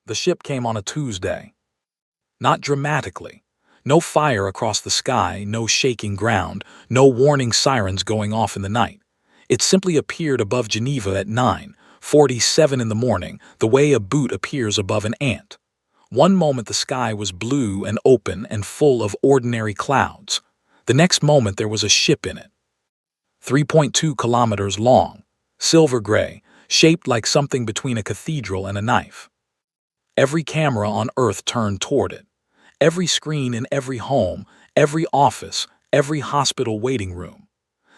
The ship came on a Tuesday. Not dramatically. No fire across the sky, no shaking ground, no warning sirens going off in the night. It simply appeared above Geneva at 9:47 in the morning, the way a boot appears above an ant. One moment the sky was blue and open and full of ordinary clouds. The next moment there was a ship in it. 3.2 kilometers long, silver gray, shaped like something between a cathedral and a knife. Every camera on Earth turned toward it. Every screen in every home, every office, every hospital waiting room.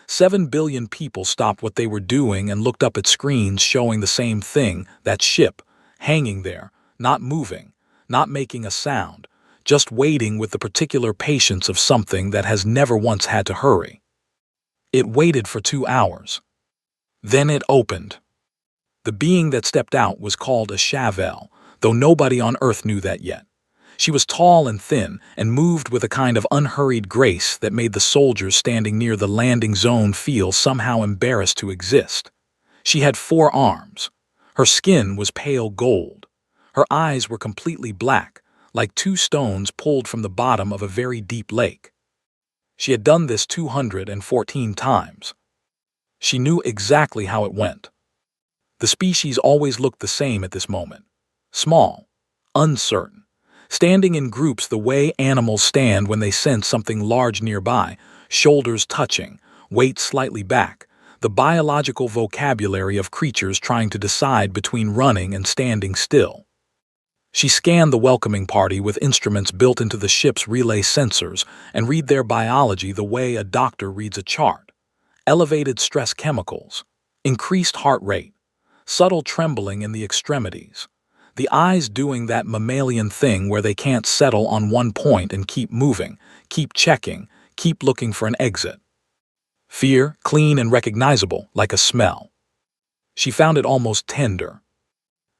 7 billion people stopped what they were doing and looked up at screens showing the same thing, that ship, hanging there, not moving, not making a sound, just waiting with the particular patience of something that has never once had to hurry. It waited for 2 hours. Then it opened. The being that stepped out was called a Chauvel, though nobody on Earth knew that yet. She was tall and thin and moved with a kind of unhurried grace that made the soldiers standing near the landing zone feel somehow embarrassed to exist. She had 4 arms. Her skin was pale gold. Her eyes were completely black, like 2 stones pulled from the bottom of a very deep lake. She had done this 214 times. She knew exactly how it went. The species always looked the same at this moment. Small, uncertain, standing in groups the way animals stand when they sense something large nearby, shoulders touching, weight slightly back, the biological vocabulary of creatures trying to decide between running and standing still. She scanned the welcoming party with instruments built into the ship's relay sensors and read their biology the way a doctor reads a chart. Elevated stress chemicals, increased heart rate, subtle trembling in the extremities. The eyes doing that mammalian thing where they can't settle on one point and keep moving, keep checking, keep looking for an exit. Fear, clean and recognizable, like a smell. She found it almost tender.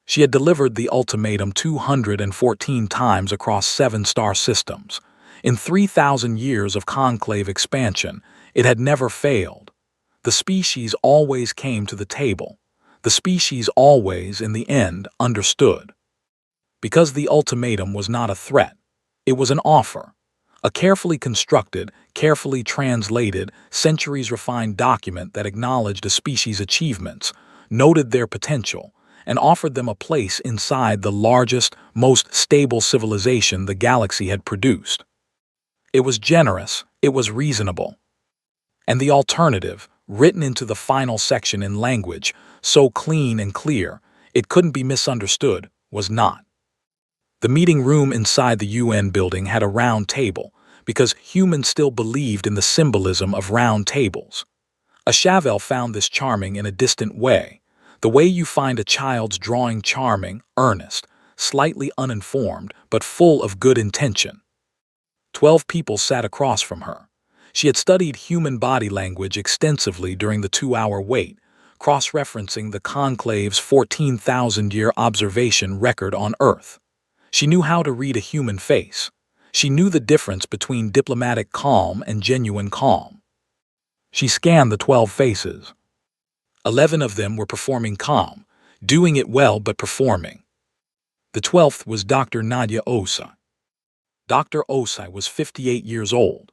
She had delivered the ultimatum 214 times across 7 star systems. In 3,000 years of conclave expansion, it had never failed. The species always came to the table. The species always, in the end, understood. Because the ultimatum was not a threat, it was an offer. A carefully constructed, carefully translated, centuries-refined document that acknowledged a species' achievements, noted their potential, and offered them a place inside the largest, most stable civilization the galaxy had produced. It was generous, it was reasonable. And the alternative, written into the final section in language, so clean and clear, it couldn't be misunderstood, was not. The meeting room inside the UN building had a round table, because humans still believed in the symbolism of round tables. A Chauvel found this charming in a distant way, the way you find a child's drawing charming, earnest, slightly uninformed, but full of good intention. 12 people sat across from her. She had studied human body language extensively during the 2-hour wait, cross-referencing the conclave's 14,000-year observation record on Earth. She knew how to read a human face. She knew the difference between diplomatic calm and genuine calm. She scanned the 12 faces. 11 of them were performing calm, doing it well but performing. The 12th was Dr. Nadia Osai. Dr. Osai was 58 years old.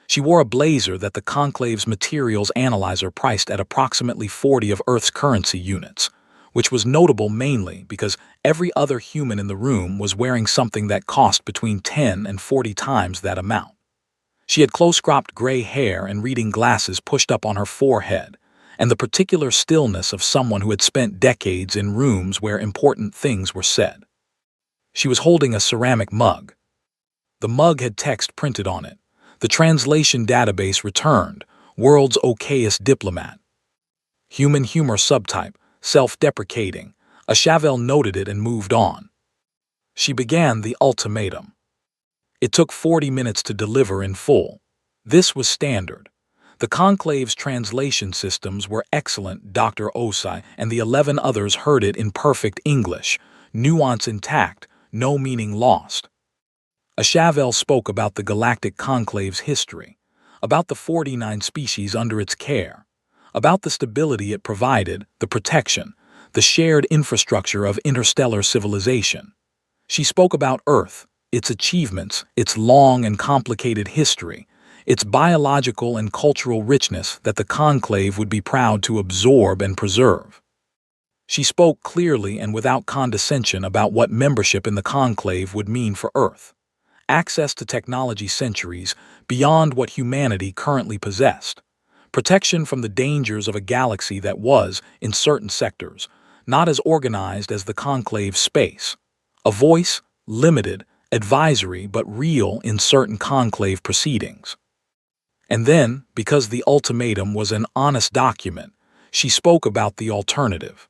She wore a blazer that the conclave's materials analyzer priced at approximately 40 of Earth's currency units, which was notable mainly because every other human in the room was wearing something that cost between 10 and 40 times that amount. She had close-cropped gray hair and reading glasses pushed up on her forehead, and the particular stillness of someone who had spent decades in rooms where important things were said. She was holding a ceramic mug. The mug had text printed on it. The translation database returned, world's okayest diplomat. Human humor subtype, self-deprecating. A Chauvel noted it and moved on. She began the ultimatum. It took 40 minutes to deliver in full. This was standard. The conclave's translation systems were excellent. Dr. Osai and the 11 others heard it in perfect English, nuance intact, no meaning lost. A Chauvel spoke about the galactic conclave's history, about the 49 species under its care, about the stability it provided, the protection, the shared infrastructure of interstellar civilization. She spoke about Earth, its achievements, its long and complicated history, its biological and cultural richness that the conclave would be proud to absorb and preserve. She spoke clearly and without condescension about what membership in the conclave would mean for Earth. Access to technology centuries beyond what humanity currently possessed. Protection from the dangers of a galaxy that was, in certain sectors, not as organized as the conclave space. A voice, limited, advisory but real in certain conclave proceedings. And then, because the ultimatum was an honest document, she spoke about the alternative.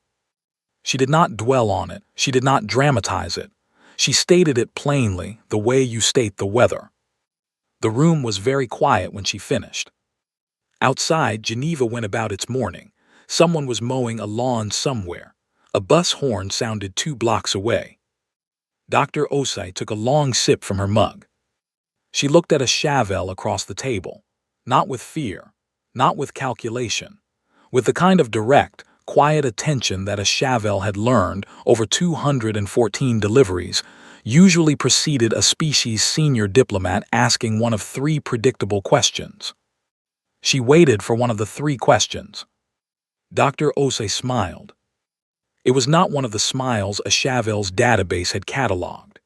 She did not dwell on it, she did not dramatize it. She stated it plainly, the way you state the weather. The room was very quiet when she finished. Outside, Geneva went about its morning. Someone was mowing a lawn somewhere. A bus horn sounded 2 blocks away. Dr. Osei took a long sip from her mug. She looked at a Chauvel across the table, not with fear, not with calculation, with the kind of direct, quiet attention that a Chauvel had learned over 214 deliveries usually preceded a species senior diplomat asking one of 3 predictable questions. She waited for one of the 3 questions. Dr. Osei smiled. It was not one of the smiles a Chauvel's database had cataloged.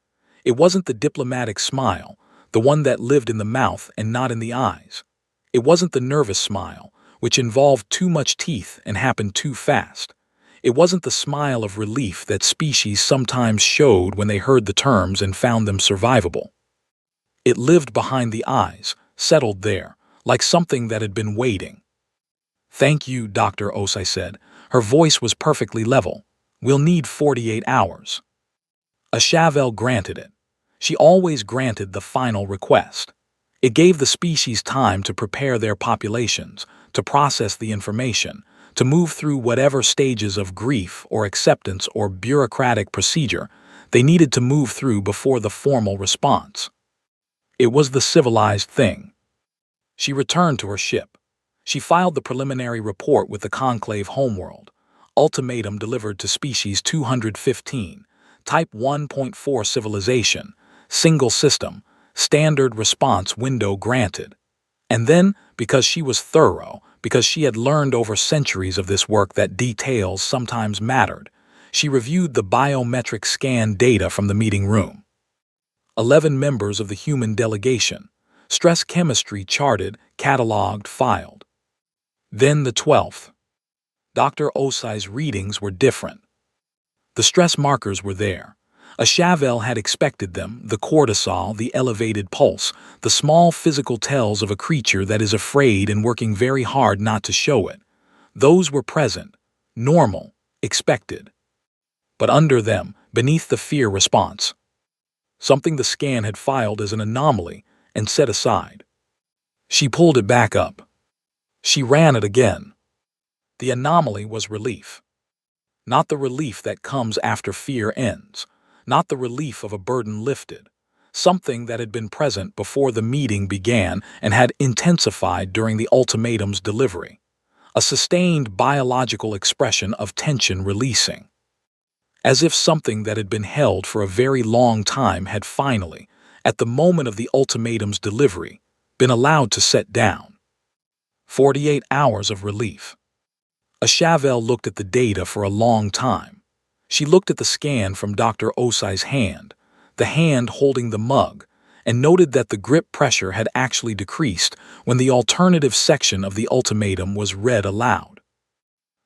It wasn't the diplomatic smile, the one that lived in the mouth and not in the eyes. It wasn't the nervous smile, which involved too much teeth and happened too fast. It wasn't the smile of relief that species sometimes showed when they heard the terms and found them survivable. It lived behind the eyes, settled there, like something that had been waiting. "Thank you, Dr. Osei said. Her voice was perfectly level. "We'll need 48 hours. A Chauvel granted it. She always granted the final request. It gave the species time to prepare their populations, to process the information, to move through whatever stages of grief or acceptance or bureaucratic procedure they needed to move through before the formal response. It was the civilized thing. She returned to her ship. She filed the preliminary report with the conclave homeworld. Ultimatum delivered to species 215, Type 1.4 civilization, single system, standard response window granted. And then, because she was thorough, because she had learned over centuries of this work that details sometimes mattered, she reviewed the biometric scan data from the meeting room. 11 members of the human delegation, stress chemistry charted, cataloged, filed. Then the 12th. Dr. Osei's readings were different. The stress markers were there. A Chauvel had expected them, the cortisol, the elevated pulse, the small physical tells of a creature that is afraid and working very hard not to show it. Those were present, normal, expected. But under them, beneath the fear response, something the scan had filed as an anomaly and set aside. She pulled it back up. She ran it again. The anomaly was relief. Not the relief that comes after fear ends. Not the relief of a burden lifted. Something that had been present before the meeting began and had intensified during the ultimatum's delivery. A sustained biological expression of tension releasing. As if something that had been held for a very long time had finally, at the moment of the ultimatum's delivery, been allowed to set down. 48 hours of relief. A Chauvel looked at the data for a long time. She looked at the scan from Dr. Osei's hand, the hand holding the mug, and noted that the grip pressure had actually decreased when the alternative section of the ultimatum was read aloud.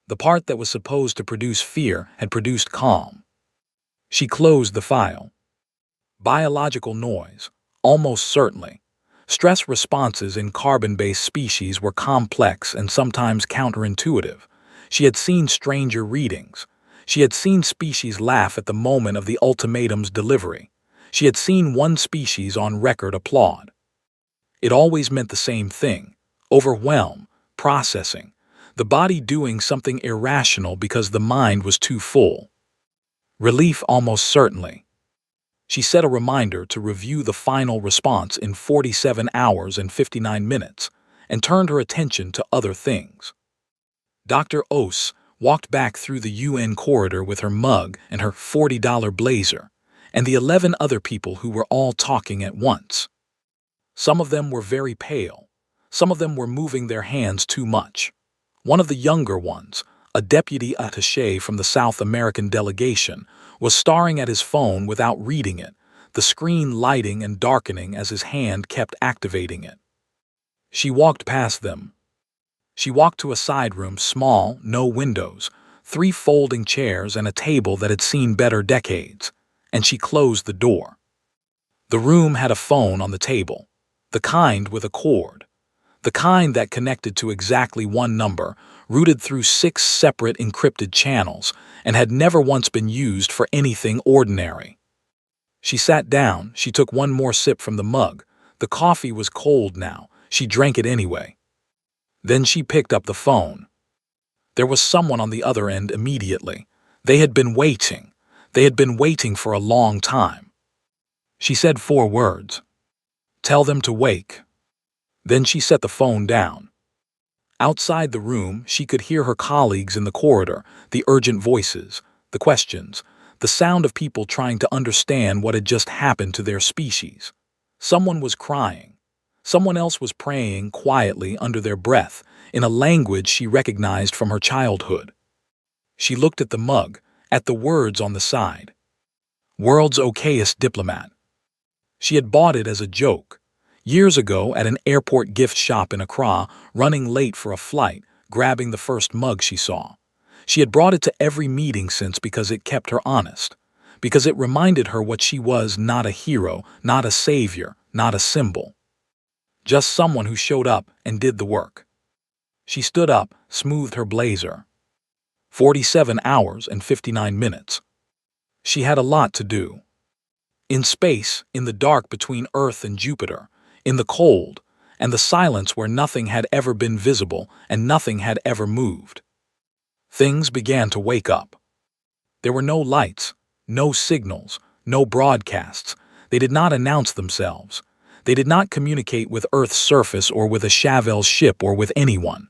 The part that was supposed to produce fear had produced calm. She closed the file. Biological noise, almost certainly. Stress responses in carbon-based species were complex and sometimes counterintuitive. She had seen stranger readings. She had seen species laugh at the moment of the ultimatum's delivery. She had seen one species on record applaud. It always meant the same thing: overwhelm, processing, the body doing something irrational because the mind was too full. Relief almost certainly. She set a reminder to review the final response in 47 hours and 59 minutes and turned her attention to other things. Dr. Os walked back through the UN corridor with her mug and her $40 blazer, and the 11 other people who were all talking at once. Some of them were very pale. Some of them were moving their hands too much. One of the younger ones, a deputy attaché from the South American delegation, was staring at his phone without reading it, the screen lighting and darkening as his hand kept activating it. She walked past them. She walked to a side room, small, no windows, 3 folding chairs and a table that had seen better decades, and she closed the door. The room had a phone on the table, the kind with a cord, the kind that connected to exactly one number, routed through 6 separate encrypted channels, and had never once been used for anything ordinary. She sat down, she took one more sip from the mug. The coffee was cold now, she drank it anyway. Then she picked up the phone. There was someone on the other end immediately. They had been waiting. They had been waiting for a long time. She said 4 words. "Tell them to wake." Then she set the phone down. Outside the room, she could hear her colleagues in the corridor, the urgent voices, the questions, the sound of people trying to understand what had just happened to their species. Someone was crying. Someone else was praying quietly under their breath, in a language she recognized from her childhood. She looked at the mug, at the words on the side. World's okayest diplomat. She had bought it as a joke. Years ago at an airport gift shop in Accra, running late for a flight, grabbing the first mug she saw. She had brought it to every meeting since because it kept her honest, because it reminded her what she was: not a hero, not a savior, not a symbol. Just someone who showed up and did the work. She stood up, smoothed her blazer. 47 hours and 59 minutes. She had a lot to do. In space, in the dark between Earth and Jupiter, in the cold, and the silence where nothing had ever been visible and nothing had ever moved. Things began to wake up. There were no lights, no signals, no broadcasts. They did not announce themselves. They did not communicate with Earth's surface or with a Chauvel ship or with anyone.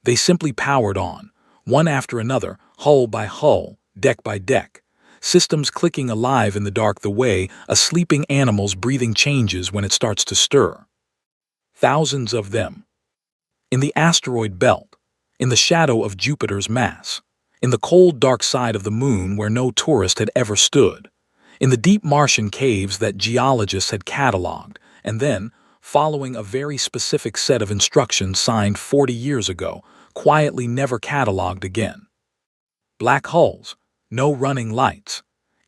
They simply powered on, one after another, hull by hull, deck by deck, systems clicking alive in the dark the way a sleeping animal's breathing changes when it starts to stir. Thousands of them. In the asteroid belt, in the shadow of Jupiter's mass, in the cold dark side of the moon where no tourist had ever stood, in the deep Martian caves that geologists had catalogued, and then, following a very specific set of instructions signed 40 years ago, quietly never catalogued again. Black hulls, no running lights,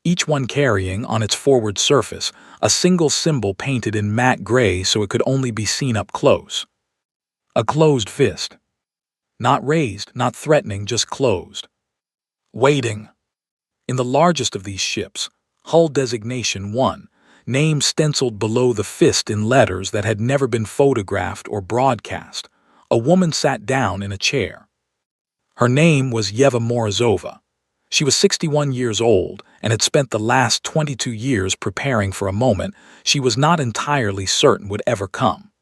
each one carrying on its forward surface a single symbol painted in matte gray so it could only be seen up close. A closed fist. Not raised, not threatening, just closed. Waiting. In the largest of these ships, hull designation 1, name stenciled below the fist in letters that had never been photographed or broadcast, a woman sat down in a chair. Her name was Yeva Morozova. She was 61 years old and had spent the last 22 years preparing for a moment she was not entirely certain would ever come.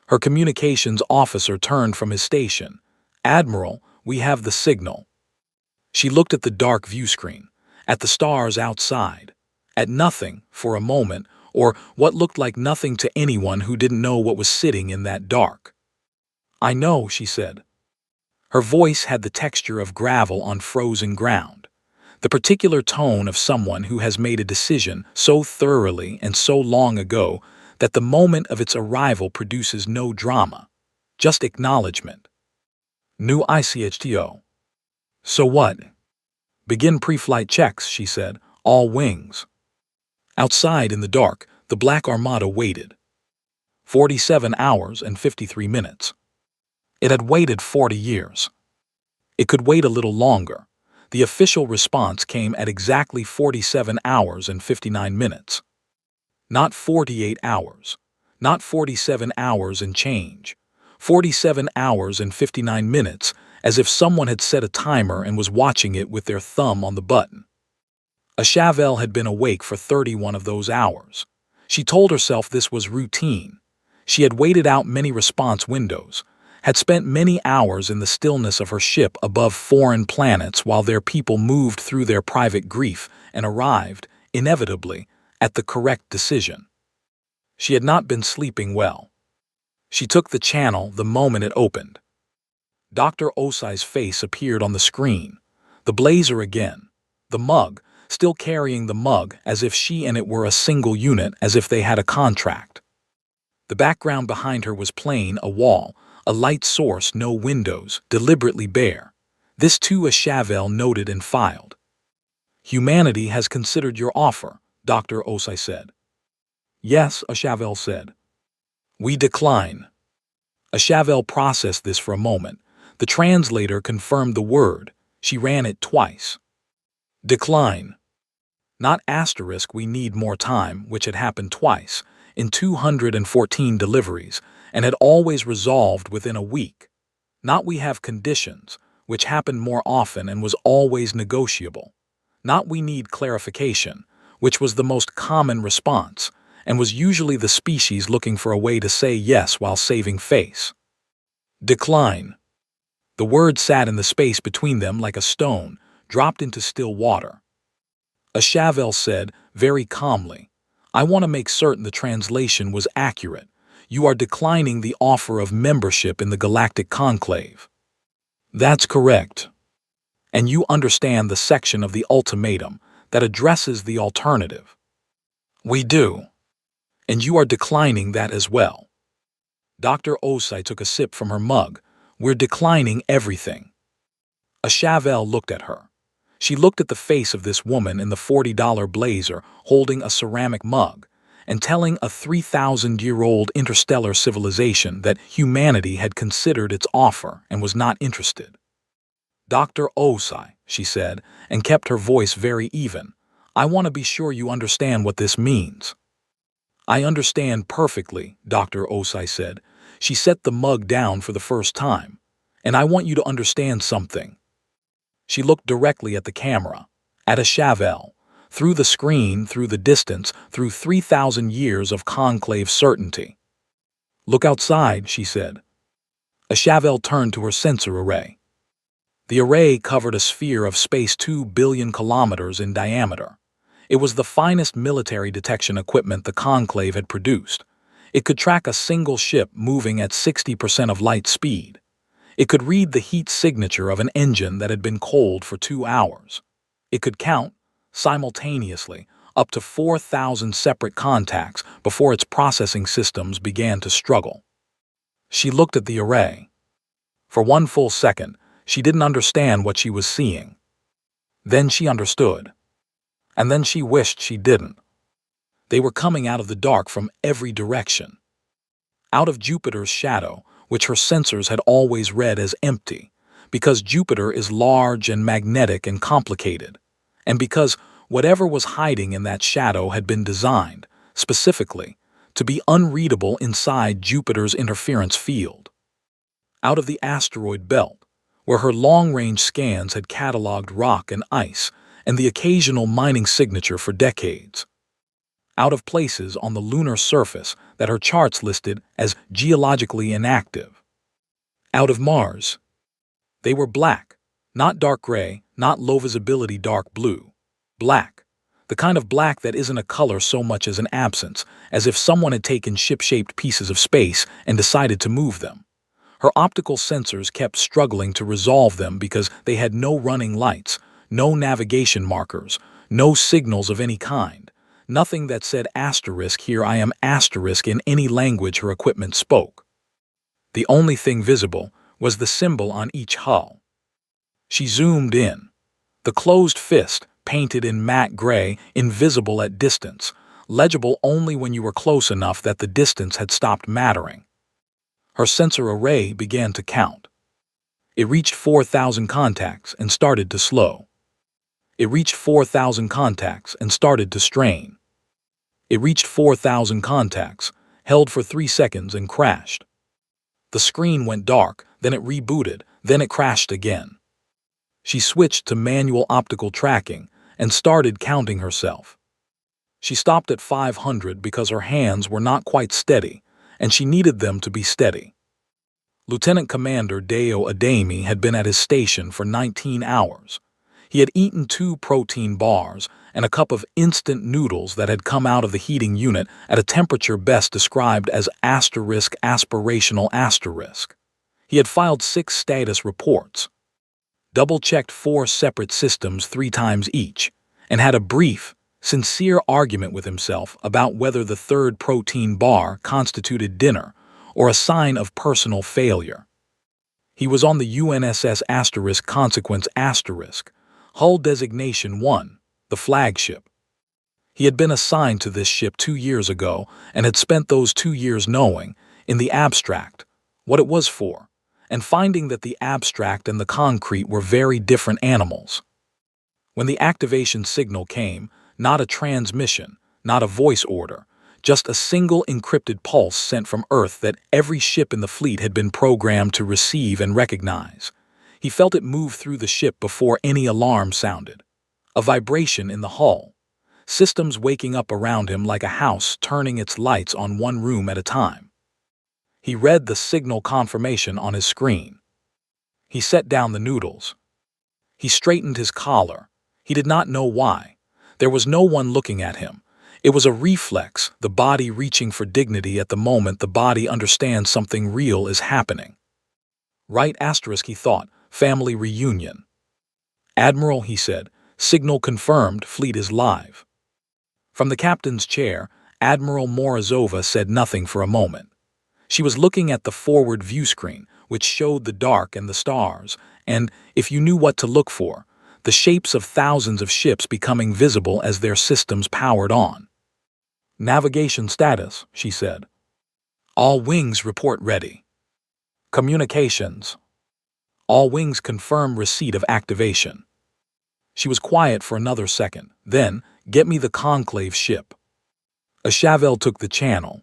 Her communications officer turned from his station. "Admiral, we have the signal." She looked at the dark view screen, at the stars outside, at nothing for a moment, or what looked like nothing to anyone who didn't know what was sitting in that dark. "I know," she said. Her voice had the texture of gravel on frozen ground, the particular tone of someone who has made a decision so thoroughly and so long ago that the moment of its arrival produces no drama, just acknowledgement. "New ICHTO. So what?" "Begin pre-flight checks," she said, "all wings." Outside in the dark, the black Armada waited. 47 hours and 53 minutes. It had waited 40 years. It could wait a little longer. The official response came at exactly 47 hours and 59 minutes. Not 48 hours. Not 47 hours and change. 47 hours and 59 minutes, as if someone had set a timer and was watching it with their thumb on the button. A Chauvel had been awake for 31 of those hours. She told herself this was routine. She had waited out many response windows, had spent many hours in the stillness of her ship above foreign planets while their people moved through their private grief and arrived, inevitably, at the correct decision. She had not been sleeping well. She took the channel the moment it opened. Dr. Osai's face appeared on the screen. The blazer again. The mug, still carrying the mug as if she and it were a single unit, as if they had a contract. The background behind her was plain, a wall, a light source, no windows, deliberately bare. This too a Chauvel noted and filed. Humanity has considered your offer, Dr. Osai said. Yes, a Chauvel said. We decline. A Chauvel processed this for a moment. The translator confirmed the word. She ran it twice. Decline. Not asterisk, we need more time, which had happened twice, in 214 deliveries, and had always resolved within a week. Not we have conditions, which happened more often and was always negotiable. Not we need clarification, which was the most common response, and was usually the species looking for a way to say yes while saving face. Decline. The word sat in the space between them like a stone, dropped into still water. A Chauvel said, very calmly, I want to make certain the translation was accurate. You are declining the offer of membership in the Galactic Conclave. That's correct. And you understand the section of the ultimatum that addresses the alternative. We do. And you are declining that as well. Dr. Osai took a sip from her mug. We're declining everything. A Chauvel looked at her. She looked at the face of this woman in the $40 blazer holding a ceramic mug and telling a 3,000-year-old interstellar civilization that humanity had considered its offer and was not interested. Dr. Osai, she said, and kept her voice very even, I want to be sure you understand what this means. I understand perfectly, Dr. Osai said. She set the mug down for the first time. And I want you to understand something. She looked directly at the camera, at a Chauvel, through the screen, through the distance, through 3,000 years of conclave certainty. Look outside, she said. A Chauvel turned to her sensor array. The array covered a sphere of space 2 billion kilometers in diameter. It was the finest military detection equipment the Conclave had produced. It could track a single ship moving at 60% of light speed. It could read the heat signature of an engine that had been cold for 2 hours. It could count, simultaneously, up to 4,000 separate contacts before its processing systems began to struggle. She looked at the array. For one full second, she didn't understand what she was seeing. Then she understood. And then she wished she didn't. They were coming out of the dark from every direction. Out of Jupiter's shadow, which her sensors had always read as empty, because Jupiter is large and magnetic and complicated, and because whatever was hiding in that shadow had been designed, specifically, to be unreadable inside Jupiter's interference field. Out of the asteroid belt, where her long-range scans had cataloged rock and ice and the occasional mining signature for decades. Out of places on the lunar surface that her charts listed as geologically inactive. Out of Mars. They were black, not dark gray, not low-visibility dark blue. Black. The kind of black that isn't a color so much as an absence, as if someone had taken ship-shaped pieces of space and decided to move them. Her optical sensors kept struggling to resolve them because they had no running lights, no navigation markers, no signals of any kind, nothing that said asterisk here I am asterisk in any language her equipment spoke. The only thing visible was the symbol on each hull. She zoomed in. The closed fist, painted in matte gray, invisible at distance, legible only when you were close enough that the distance had stopped mattering. Her sensor array began to count. It reached 4,000 contacts and started to slow. It reached 4,000 contacts and started to strain. It reached 4,000 contacts, held for 3 seconds and crashed. The screen went dark, then it rebooted, then it crashed again. She switched to manual optical tracking and started counting herself. She stopped at 500 because her hands were not quite steady, and she needed them to be steady. Lieutenant Commander Deo Ademi had been at his station for 19 hours. He had eaten 2 protein bars and a cup of instant noodles that had come out of the heating unit at a temperature best described as aspirational asterisk. He had filed 6 status reports, double-checked 4 separate systems 3 times each, and had a brief, sincere argument with himself about whether the third protein bar constituted dinner or a sign of personal failure. He was on the UNSS Consequence Hull Designation 1, the flagship. He had been assigned to this ship 2 years ago and had spent those 2 years knowing, in the abstract, what it was for, and finding that the abstract and the concrete were very different animals. When the activation signal came, not a transmission, not a voice order, just a single encrypted pulse sent from Earth that every ship in the fleet had been programmed to receive and recognize. He felt it move through the ship before any alarm sounded. A vibration in the hull. Systems waking up around him like a house turning its lights on one room at a time. He read the signal confirmation on his screen. He set down the noodles. He straightened his collar. He did not know why. There was no one looking at him. It was a reflex, the body reaching for dignity at the moment the body understands something real is happening. Right asterisk, he thought, family reunion. Admiral, he said, signal confirmed, fleet is live. From the captain's chair, Admiral Morozova said nothing for a moment. She was looking at the forward view screen, which showed the dark and the stars, and, if you knew what to look for, the shapes of thousands of ships becoming visible as their systems powered on. Navigation status, she said. All wings report ready. Communications. All wings confirm receipt of activation. She was quiet for another second. Then, get me the conclave ship. A Chauvel took the channel.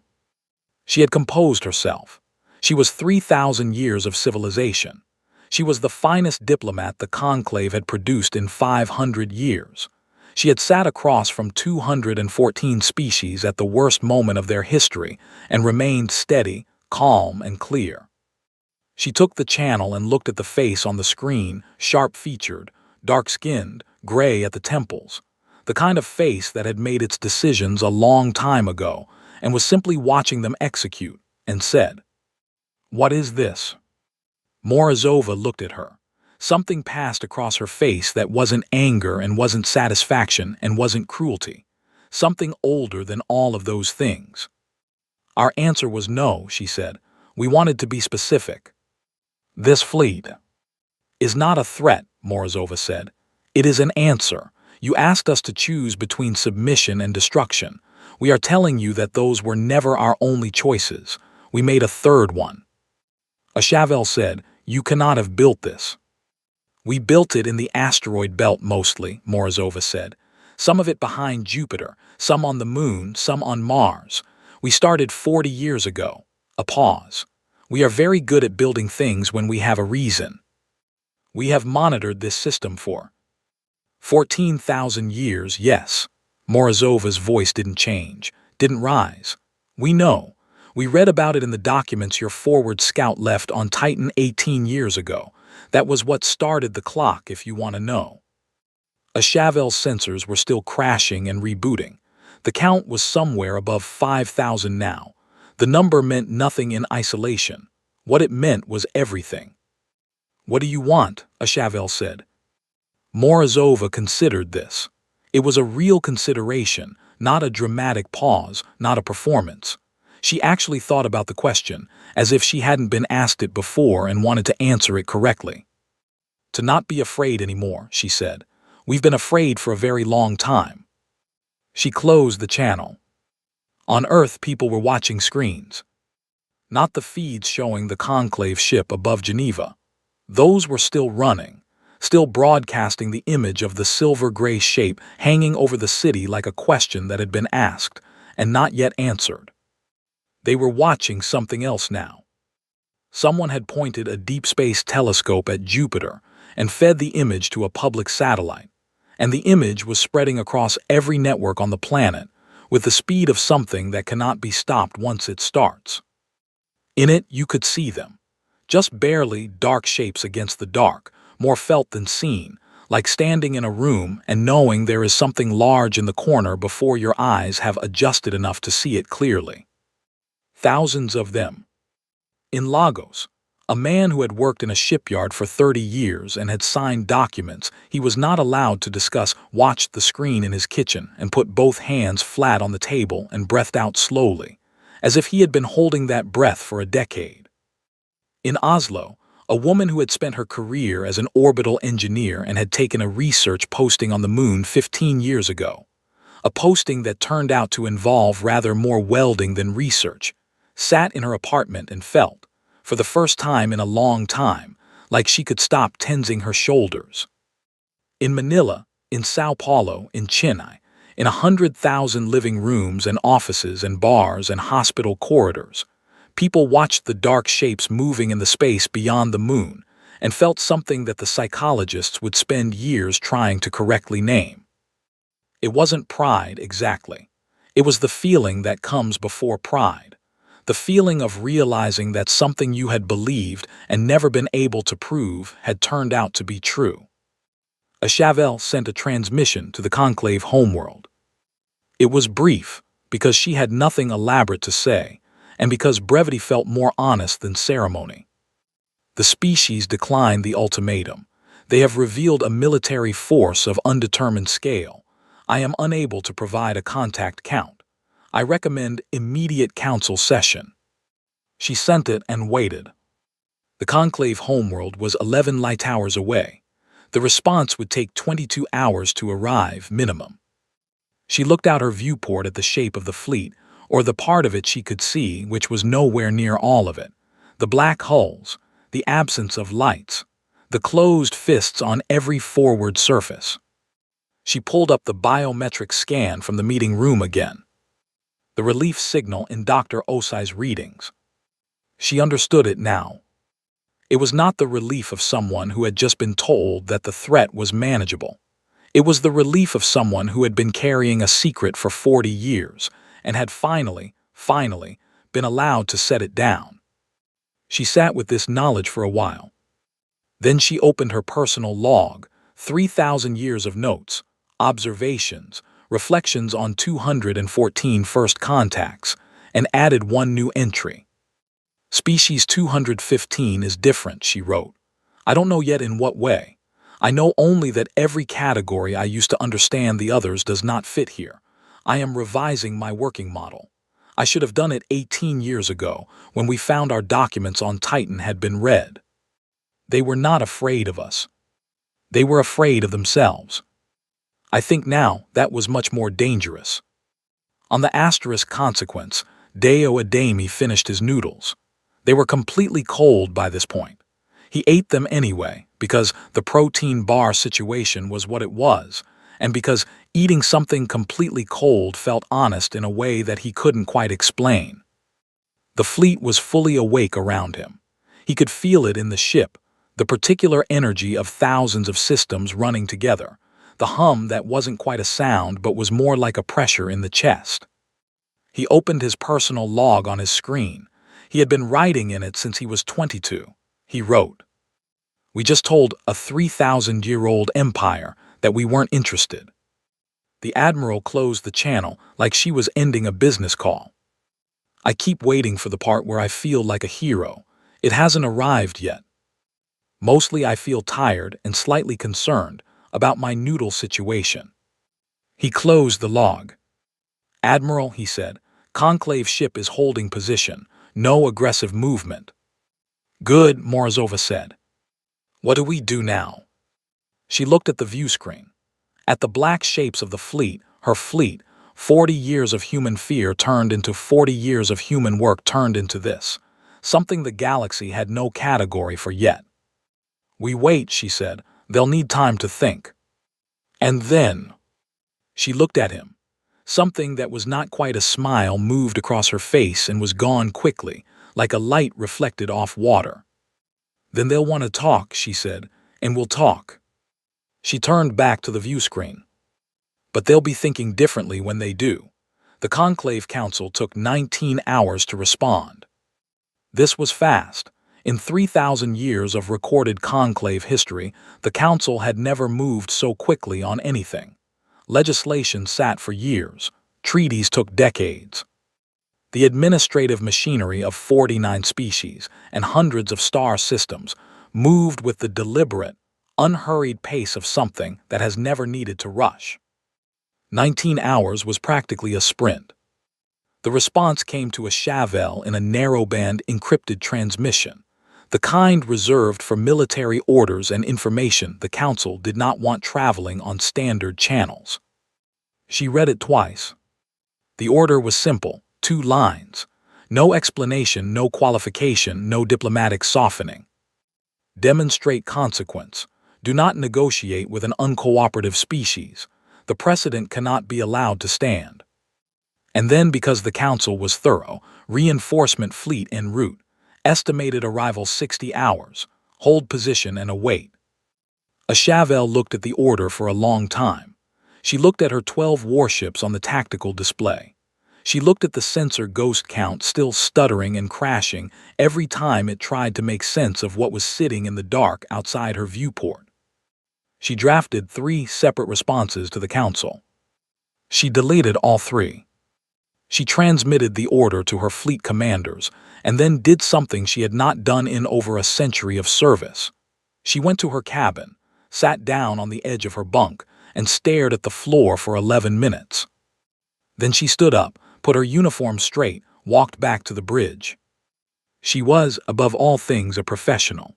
She had composed herself. She was 3,000 years of civilization. She was the finest diplomat the conclave had produced in 500 years. She had sat across from 214 species at the worst moment of their history and remained steady, calm, and clear. She took the channel and looked at the face on the screen, sharp-featured, dark-skinned, gray at the temples, the kind of face that had made its decisions a long time ago and was simply watching them execute, and said, "What is this?" Morozova looked at her. Something passed across her face that wasn't anger and wasn't satisfaction and wasn't cruelty. Something older than all of those things. Our answer was no, she said. We wanted to be specific. This fleet is not a threat, Morozova said. It is an answer. You asked us to choose between submission and destruction. We are telling you that those were never our only choices. We made a third one. A Chauvel said, "You cannot have built this." "We built it in the asteroid belt mostly," Morozova said. "Some of it behind Jupiter, some on the Moon, some on Mars. We started 40 years ago." A pause. "We are very good at building things when we have a reason. We have monitored this system for 14,000 years, yes." Morozova's voice didn't change, didn't rise. "We know. We read about it in the documents your forward scout left on Titan 18 years ago. That was what started the clock, if you want to know." A Chauvel's sensors were still crashing and rebooting. The count was somewhere above 5,000 now. The number meant nothing in isolation. What it meant was everything. "What do you want?" a Chauvel said. Morozova considered this. It was a real consideration, not a dramatic pause, not a performance. She actually thought about the question, as if she hadn't been asked it before and wanted to answer it correctly. "To not be afraid anymore," she said. "We've been afraid for a very long time." She closed the channel. On Earth, people were watching screens. Not the feeds showing the conclave ship above Geneva. Those were still running, still broadcasting the image of the silver-gray shape hanging over the city like a question that had been asked and not yet answered. They were watching something else now. Someone had pointed a deep space telescope at Jupiter and fed the image to a public satellite, and the image was spreading across every network on the planet with the speed of something that cannot be stopped once it starts. In it, you could see them, just barely dark shapes against the dark, more felt than seen, like standing in a room and knowing there is something large in the corner before your eyes have adjusted enough to see it clearly. Thousands of them. In Lagos, a man who had worked in a shipyard for 30 years and had signed documents he was not allowed to discuss watched the screen in his kitchen and put both hands flat on the table and breathed out slowly, as if he had been holding that breath for a decade. In Oslo, a woman who had spent her career as an orbital engineer and had taken a research posting on the moon 15 years ago, a posting that turned out to involve rather more welding than research, sat in her apartment and felt, for the first time in a long time, like she could stop tensing her shoulders. In Manila, in Sao Paulo, in Chennai, in 100,000 living rooms and offices and bars and hospital corridors, people watched the dark shapes moving in the space beyond the moon and felt something that the psychologists would spend years trying to correctly name. It wasn't pride exactly. It was the feeling that comes before pride. The feeling of realizing that something you had believed and never been able to prove had turned out to be true. A Chauvel sent a transmission to the conclave homeworld. It was brief, because she had nothing elaborate to say, and because brevity felt more honest than ceremony. The species declined the ultimatum. They have revealed a military force of undetermined scale. I am unable to provide a contact count. I recommend immediate council session. She sent it and waited. The conclave homeworld was 11 light hours away. The response would take 22 hours to arrive, minimum. She looked out her viewport at the shape of the fleet, or the part of it she could see, which was nowhere near all of it. The black hulls, the absence of lights, the closed fists on every forward surface. She pulled up the biometric scan from the meeting room again. The relief signal in Dr. Osai's readings. She understood it now. It was not the relief of someone who had just been told that the threat was manageable. It was the relief of someone who had been carrying a secret for 40 years and had finally been allowed to set it down. She sat with this knowledge for a while. Then she opened her personal log, 3,000 years of notes, observations, reflections on 214 first contacts, and added one new entry. Species 215 is different, she wrote. I don't know yet in what way. I know only that every category I used to understand the others does not fit here. I am revising my working model. I should have done it 18 years ago, when we found our documents on Titan had been read. They were not afraid of us. They were afraid of themselves. I think now that was much more dangerous. On the asterisk consequence, Deo Ademi finished his noodles. They were completely cold by this point. He ate them anyway, because the protein bar situation was what it was, and because eating something completely cold felt honest in a way that he couldn't quite explain. The fleet was fully awake around him. He could feel it in the ship, the particular energy of thousands of systems running together, the hum that wasn't quite a sound but was more like a pressure in the chest. He opened his personal log on his screen. He had been writing in it since he was 22. He wrote, "We just told a 3,000-year-old empire that we weren't interested." The admiral closed the channel like she was ending a business call. I keep waiting for the part where I feel like a hero. It hasn't arrived yet. Mostly I feel tired and slightly concerned about my noodle situation. He closed the log. "Admiral," he said, "Conclave ship is holding position. No aggressive movement." "Good," Morozova said. "What do we do now?" She looked at the view screen. At the black shapes of the fleet, her fleet, 40 years of human fear turned into 40 years of human work turned into this, something the galaxy had no category for yet. "We wait," she said. "They'll need time to think." And then, she looked at him. Something that was not quite a smile moved across her face and was gone quickly, like a light reflected off water. "Then they'll want to talk," she said, "and we'll talk." She turned back to the view screen. "But they'll be thinking differently when they do." The Conclave Council took 19 hours to respond. This was fast. In 3,000 years of recorded conclave history, the Council had never moved so quickly on anything. Legislation sat for years. Treaties took decades. The administrative machinery of 49 species and hundreds of star systems moved with the deliberate, unhurried pace of something that has never needed to rush. 19 hours was practically a sprint. The response came to a Chauvel in a narrowband encrypted transmission, the kind reserved for military orders and information the Council did not want traveling on standard channels. She read it twice. The order was simple, 2 lines. No explanation, no qualification, no diplomatic softening. Demonstrate consequence. Do not negotiate with an uncooperative species. The precedent cannot be allowed to stand. And then, because the Council was thorough, reinforcement fleet en route, estimated arrival 60 hours, hold position and await. A Chauvel looked at the order for a long time. She looked at her 12 warships on the tactical display. She looked at the sensor ghost count still stuttering and crashing every time it tried to make sense of what was sitting in the dark outside her viewport. She drafted 3 separate responses to the Council. She deleted all 3. She transmitted the order to her fleet commanders and then did something she had not done in over a century of service. She went to her cabin, sat down on the edge of her bunk, and stared at the floor for 11 minutes. Then she stood up, put her uniform straight, walked back to the bridge. She was, above all things, a professional.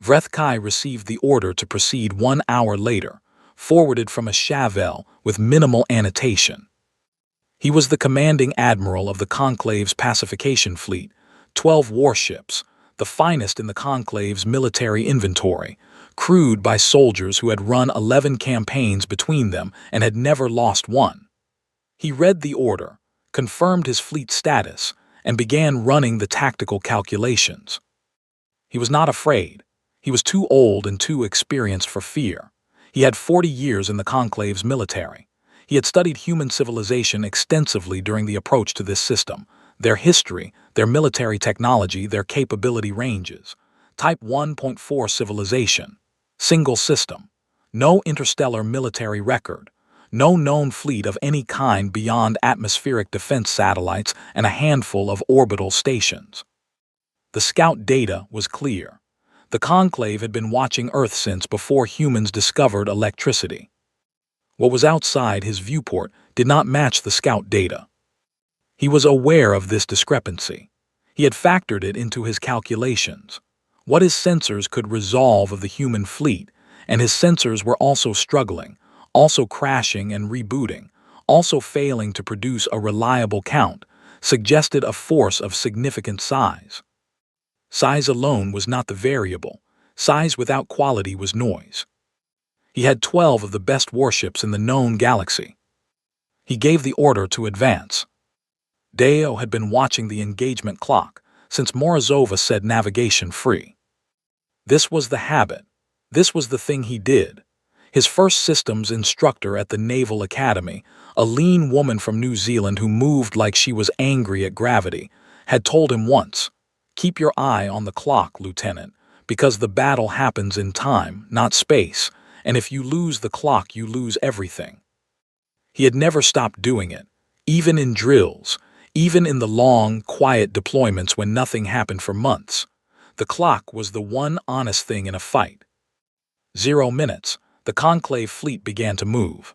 Vrethkai received the order to proceed 1 hour later, forwarded from a Chauvel with minimal annotation. He was the commanding admiral of the Conclave's pacification fleet, 12 warships, the finest in the Conclave's military inventory, crewed by soldiers who had run 11 campaigns between them and had never lost one. He read the order, confirmed his fleet status, and began running the tactical calculations. He was not afraid. He was too old and too experienced for fear. He had 40 years in the Conclave's military. He had studied human civilization extensively during the approach to this system, their history, their military technology, their capability ranges. Type 1.4 civilization. Single system. No interstellar military record. No known fleet of any kind beyond atmospheric defense satellites and a handful of orbital stations. The scout data was clear. The Conclave had been watching Earth since before humans discovered electricity. What was outside his viewport did not match the scout data. He was aware of this discrepancy. He had factored it into his calculations. What his sensors could resolve of the human fleet, and his sensors were also struggling, also crashing and rebooting, also failing to produce a reliable count, suggested a force of significant size. Size alone was not the variable. Size without quality was noise. He had 12 of the best warships in the known galaxy. He gave the order to advance. Deo had been watching the engagement clock since Morozova said navigation free. This was the habit. This was the thing he did. His first systems instructor at the Naval Academy, a lean woman from New Zealand who moved like she was angry at gravity, had told him once, "Keep your eye on the clock, Lieutenant, because the battle happens in time, not space, and if you lose the clock, you lose everything." He had never stopped doing it, even in drills, even in the long, quiet deployments when nothing happened for months. The clock was the one honest thing in a fight. 0 minutes, the Conclave fleet began to move.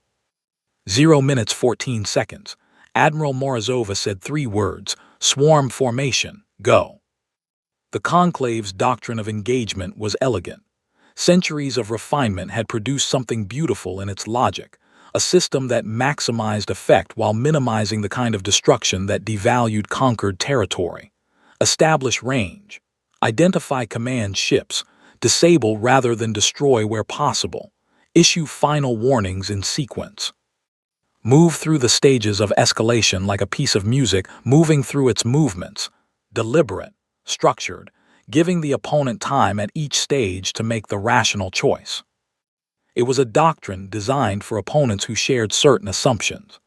0 minutes 14 seconds. Admiral Morozova said 3 words, "Swarm formation, go." The Conclave's doctrine of engagement was elegant. Centuries of refinement had produced something beautiful in its logic, a system that maximized effect while minimizing the kind of destruction that devalued conquered territory. Establish range. Identify command ships. Disable rather than destroy where possible. Issue final warnings in sequence. Move through the stages of escalation like a piece of music moving through its movements. Deliberate, structured, giving the opponent time at each stage to make the rational choice. It was a doctrine designed for opponents who shared certain assumptions.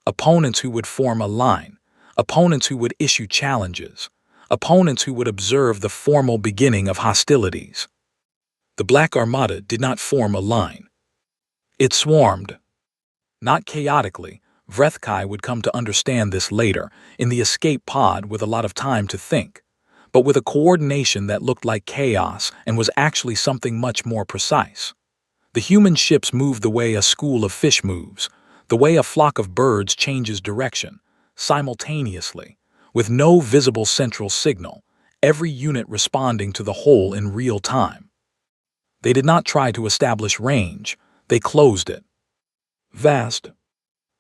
Opponents who would form a line. Opponents who would issue challenges. opponents who would observe the formal beginning of hostilities. The Black Armada did not form a line. It swarmed. Not chaotically. Vrethkai would come to understand this later, in the escape pod with a lot of time to think, but with a coordination that looked like chaos and was actually something much more precise. The human ships moved the way a school of fish moves, the way a flock of birds changes direction, simultaneously, with no visible central signal, every unit responding to the whole in real time. They did not try to establish range, they closed it. Vast.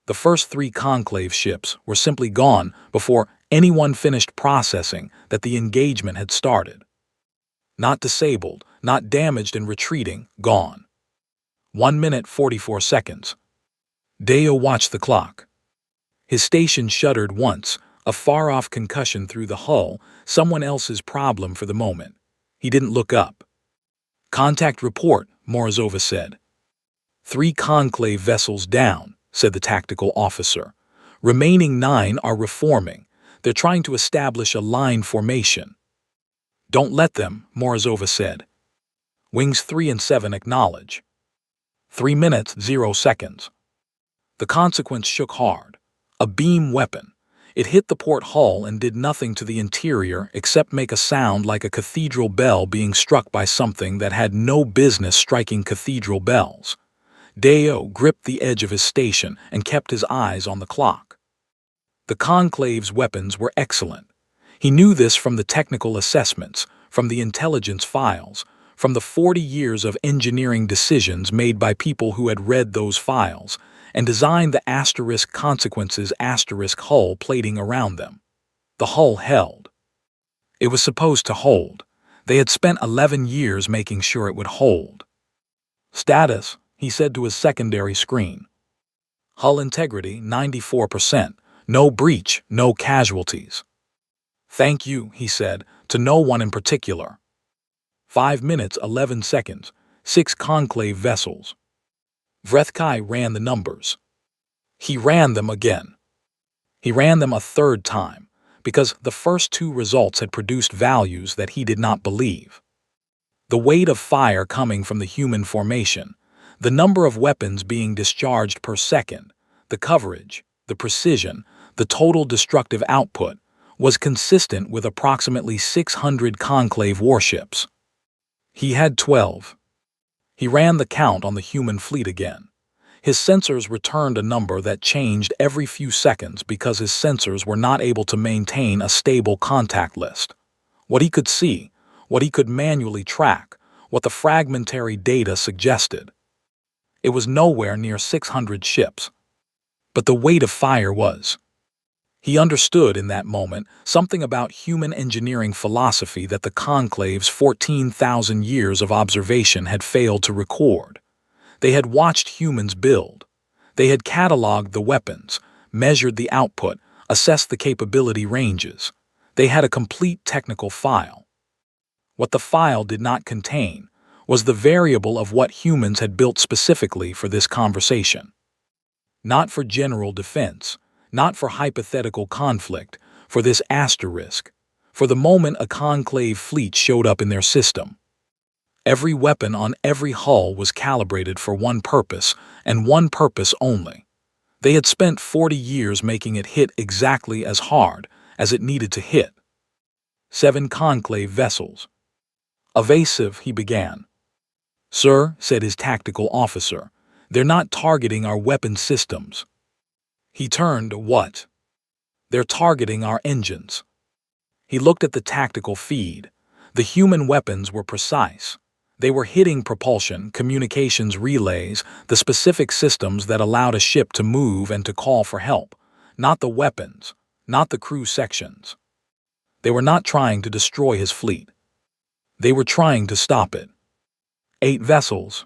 The first 3 conclave ships were simply gone before anyone finished processing that the engagement had started. Not disabled, not damaged and retreating, gone. 1 minute 44 seconds. Deo watched the clock. His station shuddered once, a far-off concussion through the hull, someone else's problem for the moment. He didn't look up. Contact report, Morozova said. 3 conclave vessels down, said the tactical officer. Remaining 9 are reforming. They're trying to establish a line formation. Don't let them, Morozova said. Wings 3 and 7 acknowledge. 3 minutes 0 seconds. The consequence shook hard. A beam weapon. It hit the port hull and did nothing to the interior except make a sound like a cathedral bell being struck by something that had no business striking cathedral bells. Deo gripped the edge of his station and kept his eyes on the clock. The Conclave's weapons were excellent. He knew this from the technical assessments, from the intelligence files, from the 40 years of engineering decisions made by people who had read those files and designed the asterisk consequences asterisk hull plating around them. The hull held. It was supposed to hold. They had spent 11 years making sure it would hold. Status, he said to his secondary screen. Hull integrity 94%. No breach, no casualties. Thank you, he said, to no one in particular. 5 minutes 11 seconds. 6 conclave vessels. Vrethkai ran the numbers. He ran them again. He ran them a third time, because the first 2 results had produced values that he did not believe. The weight of fire coming from the human formation, the number of weapons being discharged per second, the coverage, the precision, the total destructive output, was consistent with approximately 600 conclave warships. He had 12. He ran the count on the human fleet again. His sensors returned a number that changed every few seconds because his sensors were not able to maintain a stable contact list. What he could see, what he could manually track, what the fragmentary data suggested. It was nowhere near 600 ships. But the weight of fire was. He understood in that moment something about human engineering philosophy that the Conclave's 14,000 years of observation had failed to record. They had watched humans build. They had cataloged the weapons, measured the output, assessed the capability ranges. They had a complete technical file. What the file did not contain was the variable of what humans had built specifically for this conversation. Not for general defense, not for hypothetical conflict, for this asterisk, for the moment a conclave fleet showed up in their system. Every weapon on every hull was calibrated for one purpose, and one purpose only. They had spent 40 years making it hit exactly as hard as it needed to hit. 7 conclave vessels. Evasive, he began. Sir, said his tactical officer, they're not targeting our weapon systems. He turned, what? They're targeting our engines. He looked at the tactical feed. The human weapons were precise. They were hitting propulsion, communications relays, the specific systems that allowed a ship to move and to call for help, not the weapons, not the crew sections. They were not trying to destroy his fleet. They were trying to stop it. 8 vessels.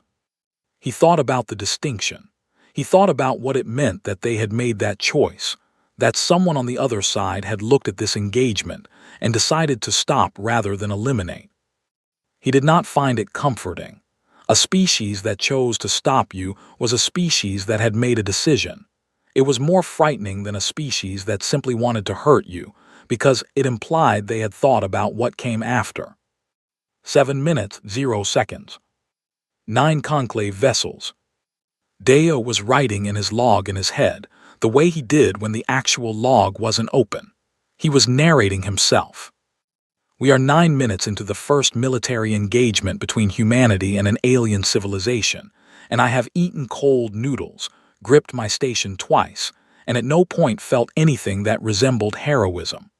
He thought about the distinction. He thought about what it meant that they had made that choice, that someone on the other side had looked at this engagement and decided to stop rather than eliminate. He did not find it comforting. A species that chose to stop you was a species that had made a decision. It was more frightening than a species that simply wanted to hurt you, because it implied they had thought about what came after. 7 minutes, 0 seconds. 9 conclave vessels. Deo was writing in his log in his head, the way he did when the actual log wasn't open. He was narrating himself. We are 9 minutes into the first military engagement between humanity and an alien civilization, and I have eaten cold noodles, gripped my station twice, and at no point felt anything that resembled heroism.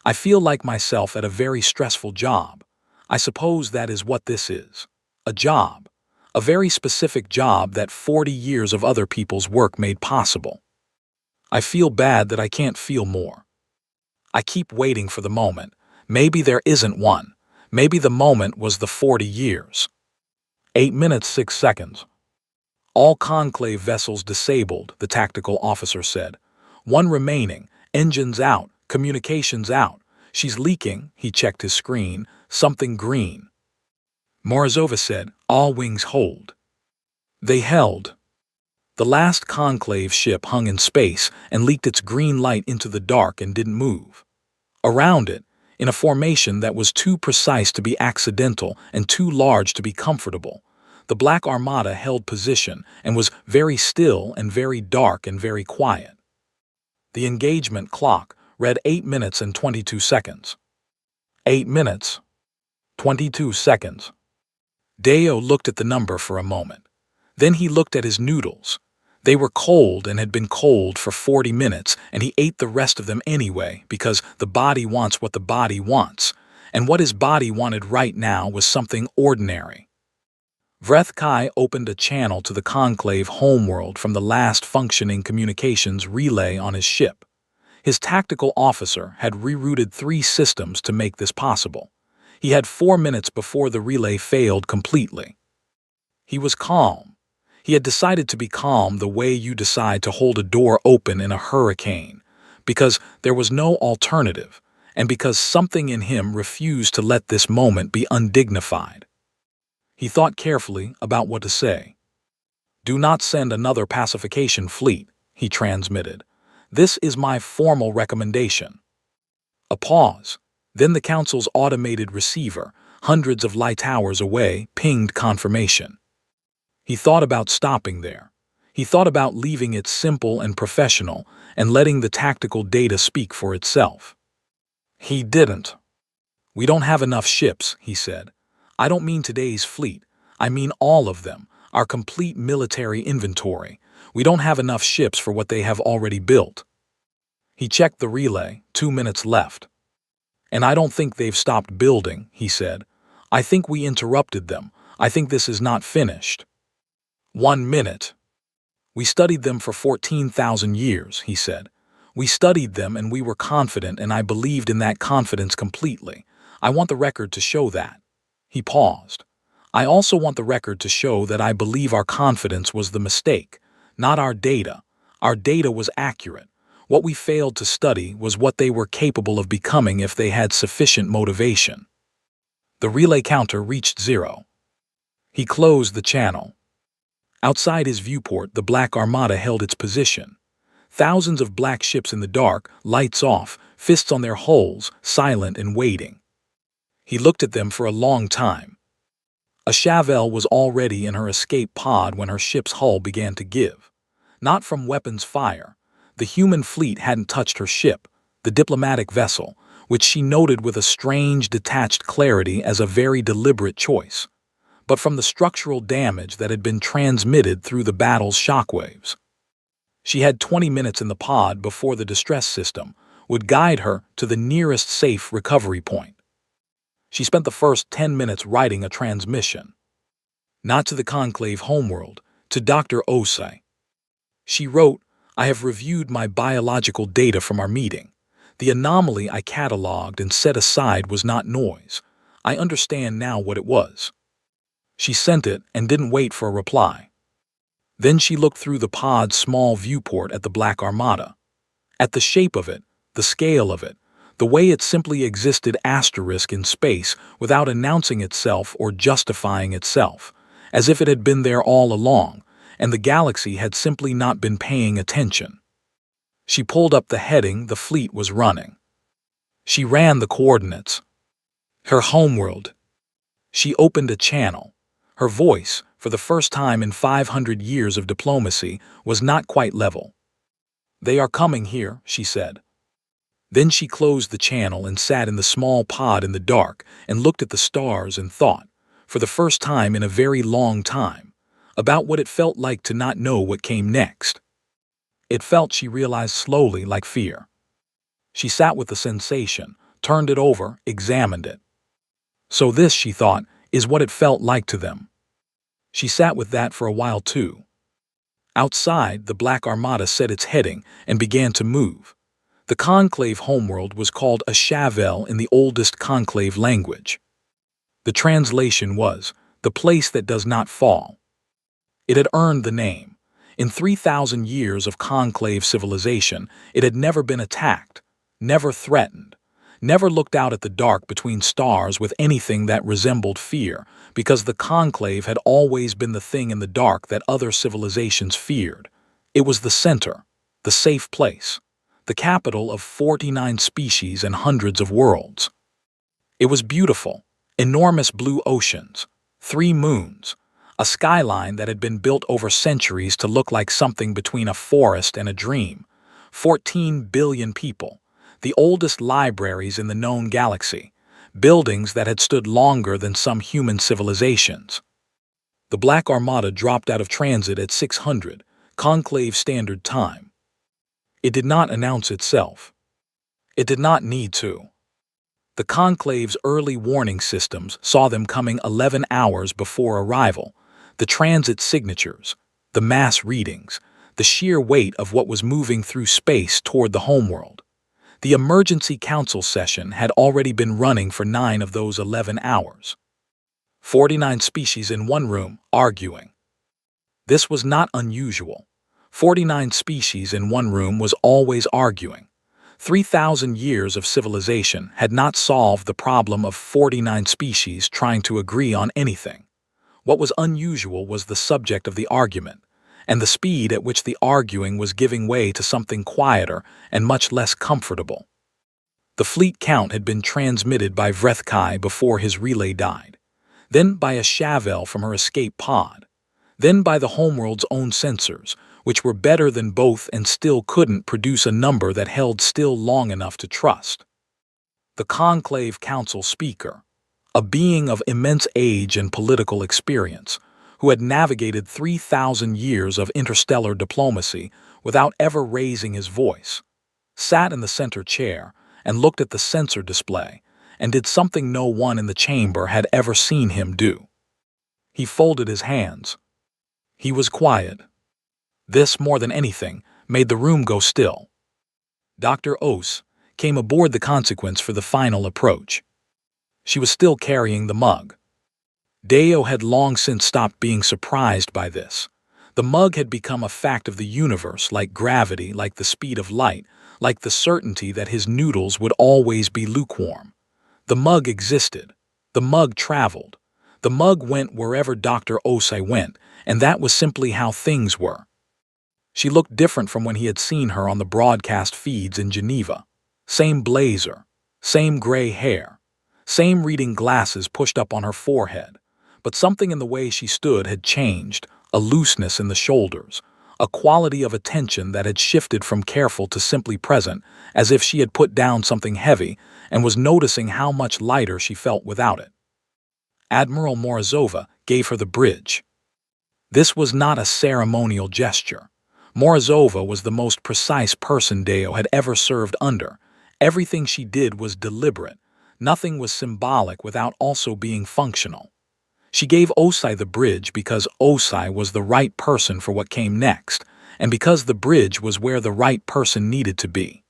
I feel like myself at a very stressful job. I suppose that is what this is. A job. A very specific job that 40 years of other people's work made possible. I feel bad that I can't feel more. I keep waiting for the moment. Maybe there isn't one. Maybe the moment was the 40 years. 8 minutes, 6 seconds. All conclave vessels disabled, the tactical officer said. One remaining, engines out, communications out. She's leaking, he checked his screen, something green. Morozova said, all wings hold. They held. The last conclave ship hung in space and leaked its green light into the dark and didn't move. Around it, in a formation that was too precise to be accidental and too large to be comfortable, the Black Armada held position and was very still and very dark and very quiet. The engagement clock read 8 minutes and 22 seconds. 8 minutes, 22 seconds. Deo looked at the number for a moment. Then he looked at his noodles. They were cold and had been cold for 40 minutes, and he ate the rest of them anyway because the body wants what the body wants, and what his body wanted right now was something ordinary. Vrethkai opened a channel to the conclave homeworld from the last functioning communications relay on his ship. His tactical officer had rerouted 3 systems to make this possible. He had 4 minutes before the relay failed completely. He was calm. He had decided to be calm the way you decide to hold a door open in a hurricane, because there was no alternative, and because something in him refused to let this moment be undignified. He thought carefully about what to say. "Do not send another pacification fleet," he transmitted. "This is my formal recommendation." A pause. Then the Council's automated receiver, hundreds of light towers away, pinged confirmation. He thought about stopping there. He thought about leaving it simple and professional and letting the tactical data speak for itself. He didn't. "We don't have enough ships," he said. "I don't mean today's fleet. I mean all of them, our complete military inventory. We don't have enough ships for what they have already built." He checked the relay, 2 minutes left. "And I don't think they've stopped building," he said. "I think we interrupted them. I think this is not finished." 1 minute. "We studied them for 14,000 years, he said. "We studied them and we were confident, and I believed in that confidence completely. I want the record to show that." He paused. "I also want the record to show that I believe our confidence was the mistake, not our data. Our data was accurate. What we failed to study was what they were capable of becoming if they had sufficient motivation." The relay counter reached 0. He closed the channel. Outside his viewport, the Black Armada held its position. Thousands of black ships in the dark, lights off, fists on their hulls, silent and waiting. He looked at them for a long time. A Chauvel was already in her escape pod when her ship's hull began to give. Not from weapons fire. The human fleet hadn't touched her ship, the diplomatic vessel, which she noted with a strange, detached clarity as a very deliberate choice, but from the structural damage that had been transmitted through the battle's shockwaves. She had 20 minutes in the pod before the distress system would guide her to the nearest safe recovery point. She spent the first 10 minutes writing a transmission. Not to the conclave homeworld, to Dr. Osei. She wrote, "I have reviewed my biological data from our meeting. The anomaly I cataloged and set aside was not noise. I understand now what it was." She sent it and didn't wait for a reply. Then she looked through the pod's small viewport at the Black Armada. At the shape of it, the scale of it, the way it simply existed asterisk in space without announcing itself or justifying itself, as if it had been there all along, and the galaxy had simply not been paying attention. She pulled up the heading the fleet was running. She ran the coordinates. Her homeworld. She opened a channel. Her voice, for the first time in 500 years of diplomacy, was not quite level. "They are coming here," she said. Then she closed the channel and sat in the small pod in the dark and looked at the stars and thought, for the first time in a very long time, about what it felt like to not know what came next. It felt, she realized slowly, like fear. She sat with the sensation, turned it over, examined it. So this, she thought, is what it felt like to them. She sat with that for a while too. Outside, the Black Armada set its heading and began to move. The conclave homeworld was called a Chavel in the oldest conclave language. The translation was, "the place that does not fall." It had earned the name. In 3,000 years of conclave civilization, it had never been attacked, never threatened, never looked out at the dark between stars with anything that resembled fear, because the conclave had always been the thing in the dark that other civilizations feared. It was the center, the safe place, the capital of 49 species and hundreds of worlds. It was beautiful, enormous blue oceans, 3 moons, a skyline that had been built over centuries to look like something between a forest and a dream, 14 billion people, the oldest libraries in the known galaxy, buildings that had stood longer than some human civilizations. The Black Armada dropped out of transit at 600, Conclave Standard Time. It did not announce itself. It did not need to. The Conclave's early warning systems saw them coming 11 hours before arrival. The transit signatures, the mass readings, the sheer weight of what was moving through space toward the homeworld. The emergency council session had already been running for 9 of those 11 hours. 49 species in one room, arguing. This was not unusual. 49 species in one room was always arguing. 3,000 years of civilization had not solved the problem of 49 species trying to agree on anything. What was unusual was the subject of the argument, and the speed at which the arguing was giving way to something quieter and much less comfortable. The fleet count had been transmitted by Vrethkai before his relay died, then by a Chavel from her escape pod, then by the homeworld's own sensors, which were better than both and still couldn't produce a number that held still long enough to trust. The Conclave Council speaker, a being of immense age and political experience, who had navigated 3,000 years of interstellar diplomacy without ever raising his voice, sat in the center chair and looked at the sensor display and did something no one in the chamber had ever seen him do. He folded his hands. He was quiet. This, more than anything, made the room go still. Dr. Ose came aboard the Consequence for the final approach. She was still carrying the mug. Deo had long since stopped being surprised by this. The mug had become a fact of the universe, like gravity, like the speed of light, like the certainty that his noodles would always be lukewarm. The mug existed. The mug traveled. The mug went wherever Dr. Osei went, and that was simply how things were. She looked different from when he had seen her on the broadcast feeds in Geneva. Same blazer, same gray hair, same reading glasses pushed up on her forehead. But something in the way she stood had changed, a looseness in the shoulders, a quality of attention that had shifted from careful to simply present, as if she had put down something heavy and was noticing how much lighter she felt without it. Admiral Morozova gave her the bridge. This was not a ceremonial gesture. Morozova was the most precise person Deo had ever served under. Everything she did was deliberate. Nothing was symbolic without also being functional. She gave Osei the bridge because Osei was the right person for what came next, and because the bridge was where the right person needed to be.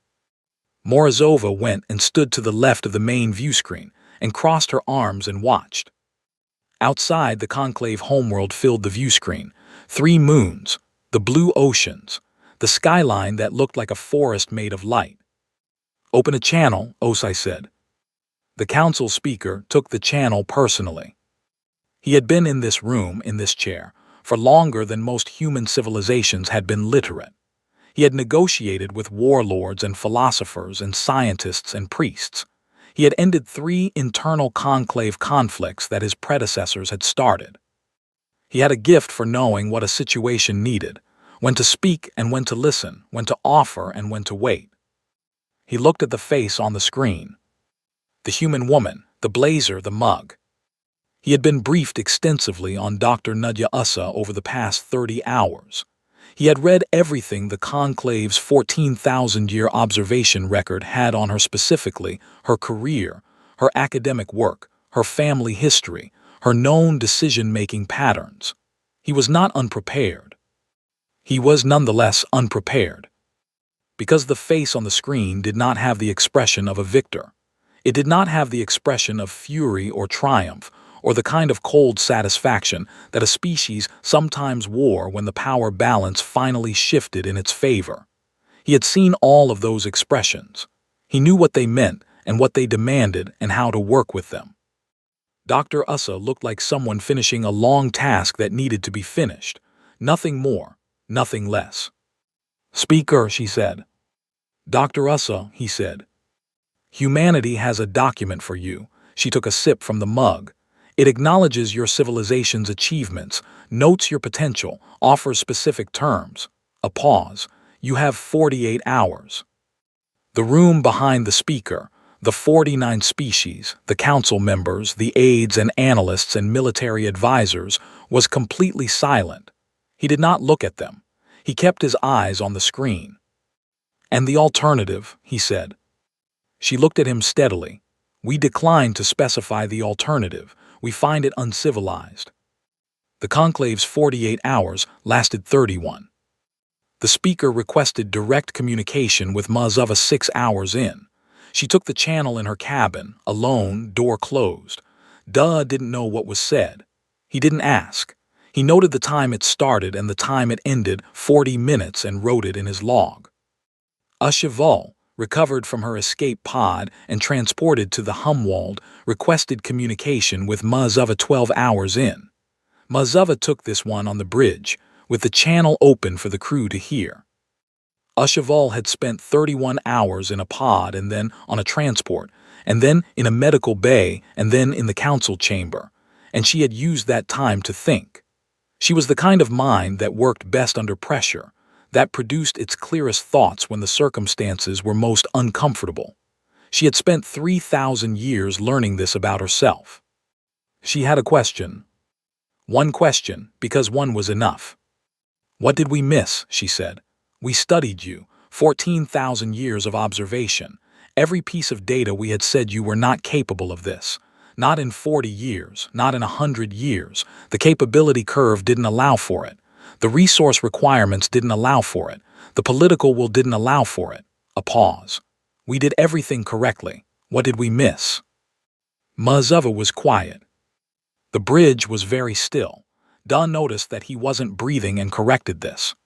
Morozova went and stood to the left of the main view screen and crossed her arms and watched. Outside, the conclave homeworld filled the view screen. 3 moons, the blue oceans, the skyline that looked like a forest made of light. "Open a channel," Osei said. The council speaker took the channel personally. He had been in this room, in this chair, for longer than most human civilizations had been literate. He had negotiated with warlords and philosophers and scientists and priests. He had ended 3 internal conclave conflicts that his predecessors had started. He had a gift for knowing what a situation needed, when to speak and when to listen, when to offer and when to wait. He looked at the face on the screen. The human woman, the blazer, the mug. He had been briefed extensively on Dr. Nadja Ussa over the past 30 hours. He had read everything the Conclave's 14,000-year observation record had on her, specifically her career, her academic work, her family history, her known decision-making patterns. He was not unprepared. He was nonetheless unprepared. Because the face on the screen did not have the expression of a victor. It did not have the expression of fury or triumph, or the kind of cold satisfaction that a species sometimes wore when the power balance finally shifted in its favor. He had seen all of those expressions. He knew what they meant and what they demanded and how to work with them. Dr. Ussa looked like someone finishing a long task that needed to be finished. Nothing more, nothing less. "Speaker," she said. "Dr. Ussa," he said. "Humanity has a document for you." She took a sip from the mug. "It acknowledges your civilization's achievements, notes your potential, offers specific terms." A pause. "You have 48 hours." The room behind the speaker, the 49 species, the council members, the aides and analysts and military advisors, was completely silent. He did not look at them. He kept his eyes on the screen. "And the alternative," he said. She looked at him steadily. "We decline to specify the alternative. We find it uncivilized." The conclave's 48 hours lasted 31. The speaker requested direct communication with Mazova 6 hours in. She took the channel in her cabin, alone, door closed. Duh didn't know what was said. He didn't ask. He noted the time it started and the time it ended, 40 minutes, and wrote it in his log. A cheval, recovered from her escape pod and transported to the Humwald, requested communication with Mazova 12 hours in. Mazova took this one on the bridge, with the channel open for the crew to hear. A cheval had spent 31 hours in a pod and then on a transport, and then in a medical bay and then in the council chamber, and she had used that time to think. She was the kind of mind that worked best under pressure, that produced its clearest thoughts when the circumstances were most uncomfortable. She had spent 3,000 years learning this about herself. She had a question. One question, because one was enough. "What did we miss?" she said. "We studied you, 14,000 years of observation. Every piece of data we had said you were not capable of this. Not in 40 years, not in 100 years. The capability curve didn't allow for it. The resource requirements didn't allow for it. The political will didn't allow for it." A pause. "We did everything correctly. What did we miss?" Mazova was quiet. The bridge was very still. Don noticed that he wasn't breathing and corrected this.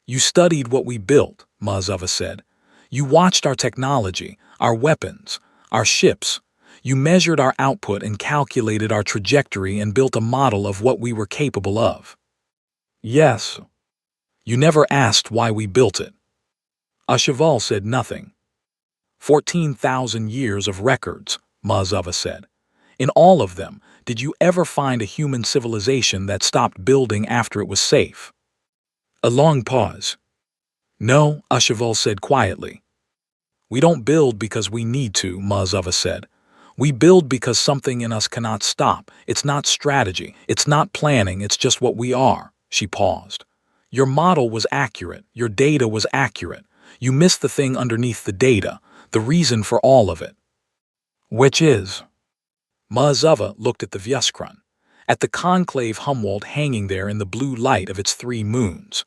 "You studied what we built," Mazova said. "You watched our technology, our weapons, our ships. You measured our output and calculated our trajectory and built a model of what we were capable of." "Yes." "You never asked why we built it." A cheval said nothing. 14,000 years of records, Mazova said. "In all of them, did you ever find a human civilization that stopped building after it was safe?" A long pause. "No," a cheval said quietly. "We don't build because we need to," Mazova said. "We build because something in us cannot stop. It's not strategy, it's not planning, it's just what we are." She paused. "Your model was accurate, your data was accurate. You missed the thing underneath the data, the reason for all of it." "Which is?" Mazova looked at the Vyuskran, at the conclave Humwald hanging there in the blue light of its 3 moons.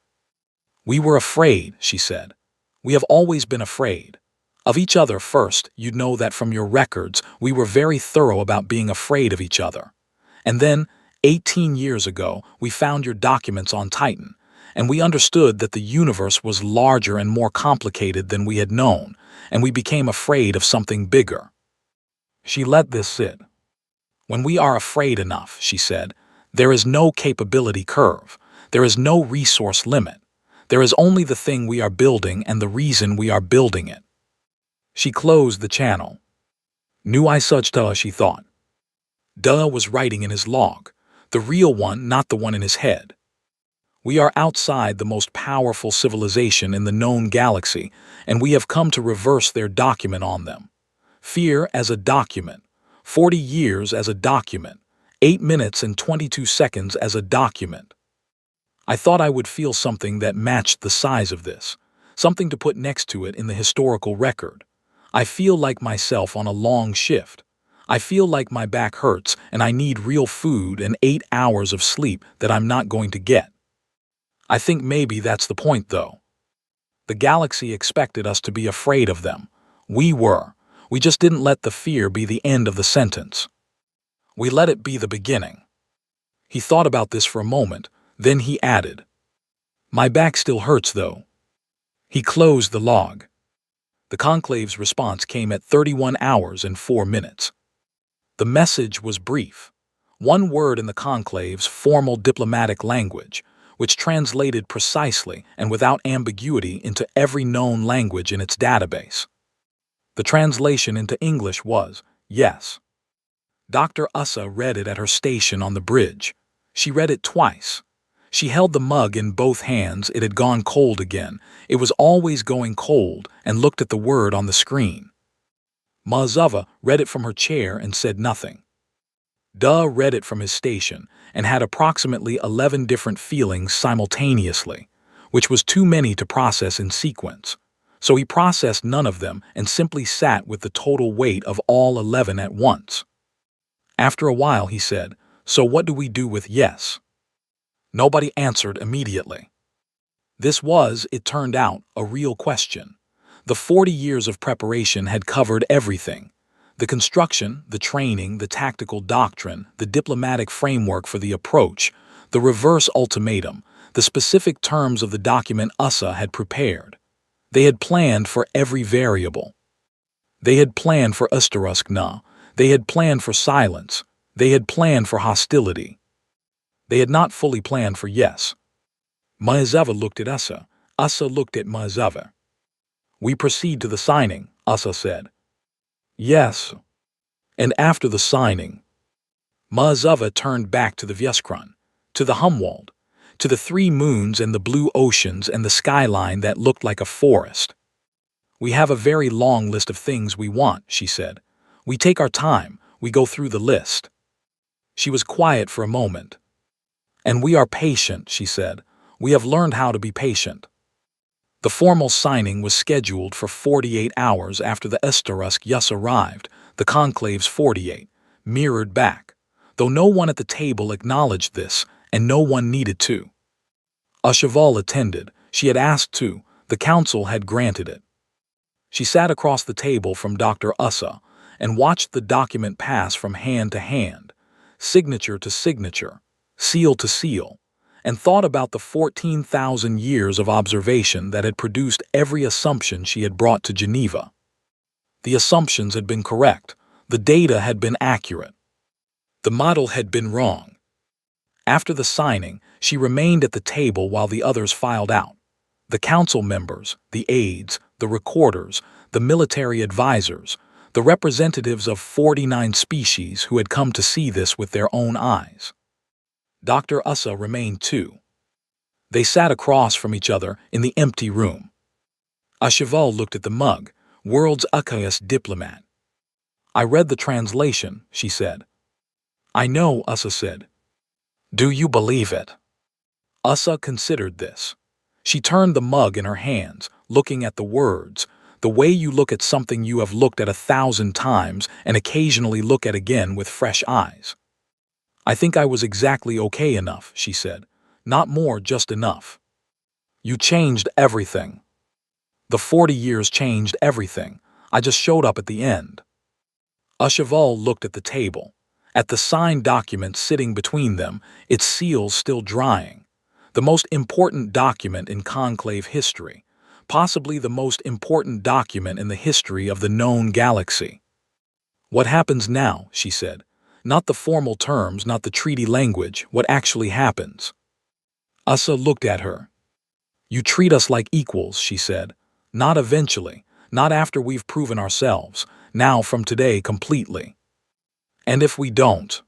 "We were afraid," she said. "We have always been afraid. Of each other first, you know that from your records, we were very thorough about being afraid of each other. And then, 18 years ago, we found your documents on Titan, and we understood that the universe was larger and more complicated than we had known, and we became afraid of something bigger." She let this sit. "When we are afraid enough," she said, "there is no capability curve. There is no resource limit. There is only the thing we are building and the reason we are building it. She closed the channel. Knew I such duh, she thought. Duh was writing in his log, the real one, not the one in his head. We are outside the most powerful civilization in the known galaxy, and we have come to reverse their document on them. Fear as a document, 40 years as a document, 8 minutes and 22 seconds as a document. I thought I would feel something that matched the size of this, something to put next to it in the historical record. I feel like myself on a long shift. I feel like my back hurts and I need real food and 8 hours of sleep that I'm not going to get. I think maybe that's the point, though. The galaxy expected us to be afraid of them. We were. We just didn't let the fear be the end of the sentence. We let it be the beginning. He thought about this for a moment, then he added, "My back still hurts, though." He closed the log. The conclave's response came at 31 hours and 4 minutes. The message was brief. One word in the conclave's formal diplomatic language, which translated precisely and without ambiguity into every known language in its database. The translation into English was, yes. Dr. Ussa read it at her station on the bridge. She read it twice. She held the mug in both hands. It had gone cold again. It was always going cold, and looked at the word on the screen. Mazava read it from her chair and said nothing. Duh read it from his station and had approximately 11 different feelings simultaneously, which was too many to process in sequence. So he processed none of them and simply sat with the total weight of all 11 at once. After a while he said, "So what do we do with yes?" Nobody answered immediately. This was, it turned out, a real question. The 40 years of preparation had covered everything. The construction, the training, the tactical doctrine, the diplomatic framework for the approach, the reverse ultimatum, the specific terms of the document Ussa had prepared. They had planned for every variable. They had planned for Ustaruskna. They had planned for silence. They had planned for hostility. They had not fully planned for yes. Mazava looked at Ussa. Ussa looked at Mazava. "We proceed to the signing," Ussa said. "Yes." And after the signing, Mazava turned back to the Vyeskran, to the Humwald, to the 3 moons and the blue oceans and the skyline that looked like a forest. "We have a very long list of things we want," she said. "We take our time, we go through the list." She was quiet for a moment. "And we are patient," she said. "We have learned how to be patient." The formal signing was scheduled for 48 hours after the Ustarusk Yus arrived, the conclave's 48, mirrored back, though no one at the table acknowledged this, and no one needed to. Ushaval attended. She had asked to. The council had granted it. She sat across the table from Dr. Ussa and watched the document pass from hand to hand, signature to signature, seal to seal, and thought about the 14,000 years of observation that had produced every assumption she had brought to Geneva. The assumptions had been correct. The data had been accurate. The model had been wrong. After the signing, she remained at the table while the others filed out. The council members, the aides, the recorders, the military advisors, the representatives of 49 species who had come to see this with their own eyes. Dr. Ussa remained too. They sat across from each other in the empty room. Ashival looked at the mug, world's Ukias diplomat. "I read the translation," she said. "I know," Ussa said. "Do you believe it?" Ussa considered this. She turned the mug in her hands, looking at the words, the way you look at something you have looked at 1,000 times and occasionally look at again with fresh eyes. "I think I was exactly okay enough," she said. "Not more, just enough." "You changed everything." "The 40 years changed everything. I just showed up at the end." Ushaval looked at the table, at the signed document sitting between them, its seals still drying. The most important document in conclave history, possibly the most important document in the history of the known galaxy. "What happens now?" she said. "Not the formal terms, not the treaty language, what actually happens." Ussa looked at her. You treat us like equals, she said. Not eventually, not after we've proven ourselves, now from today completely. And if we don't?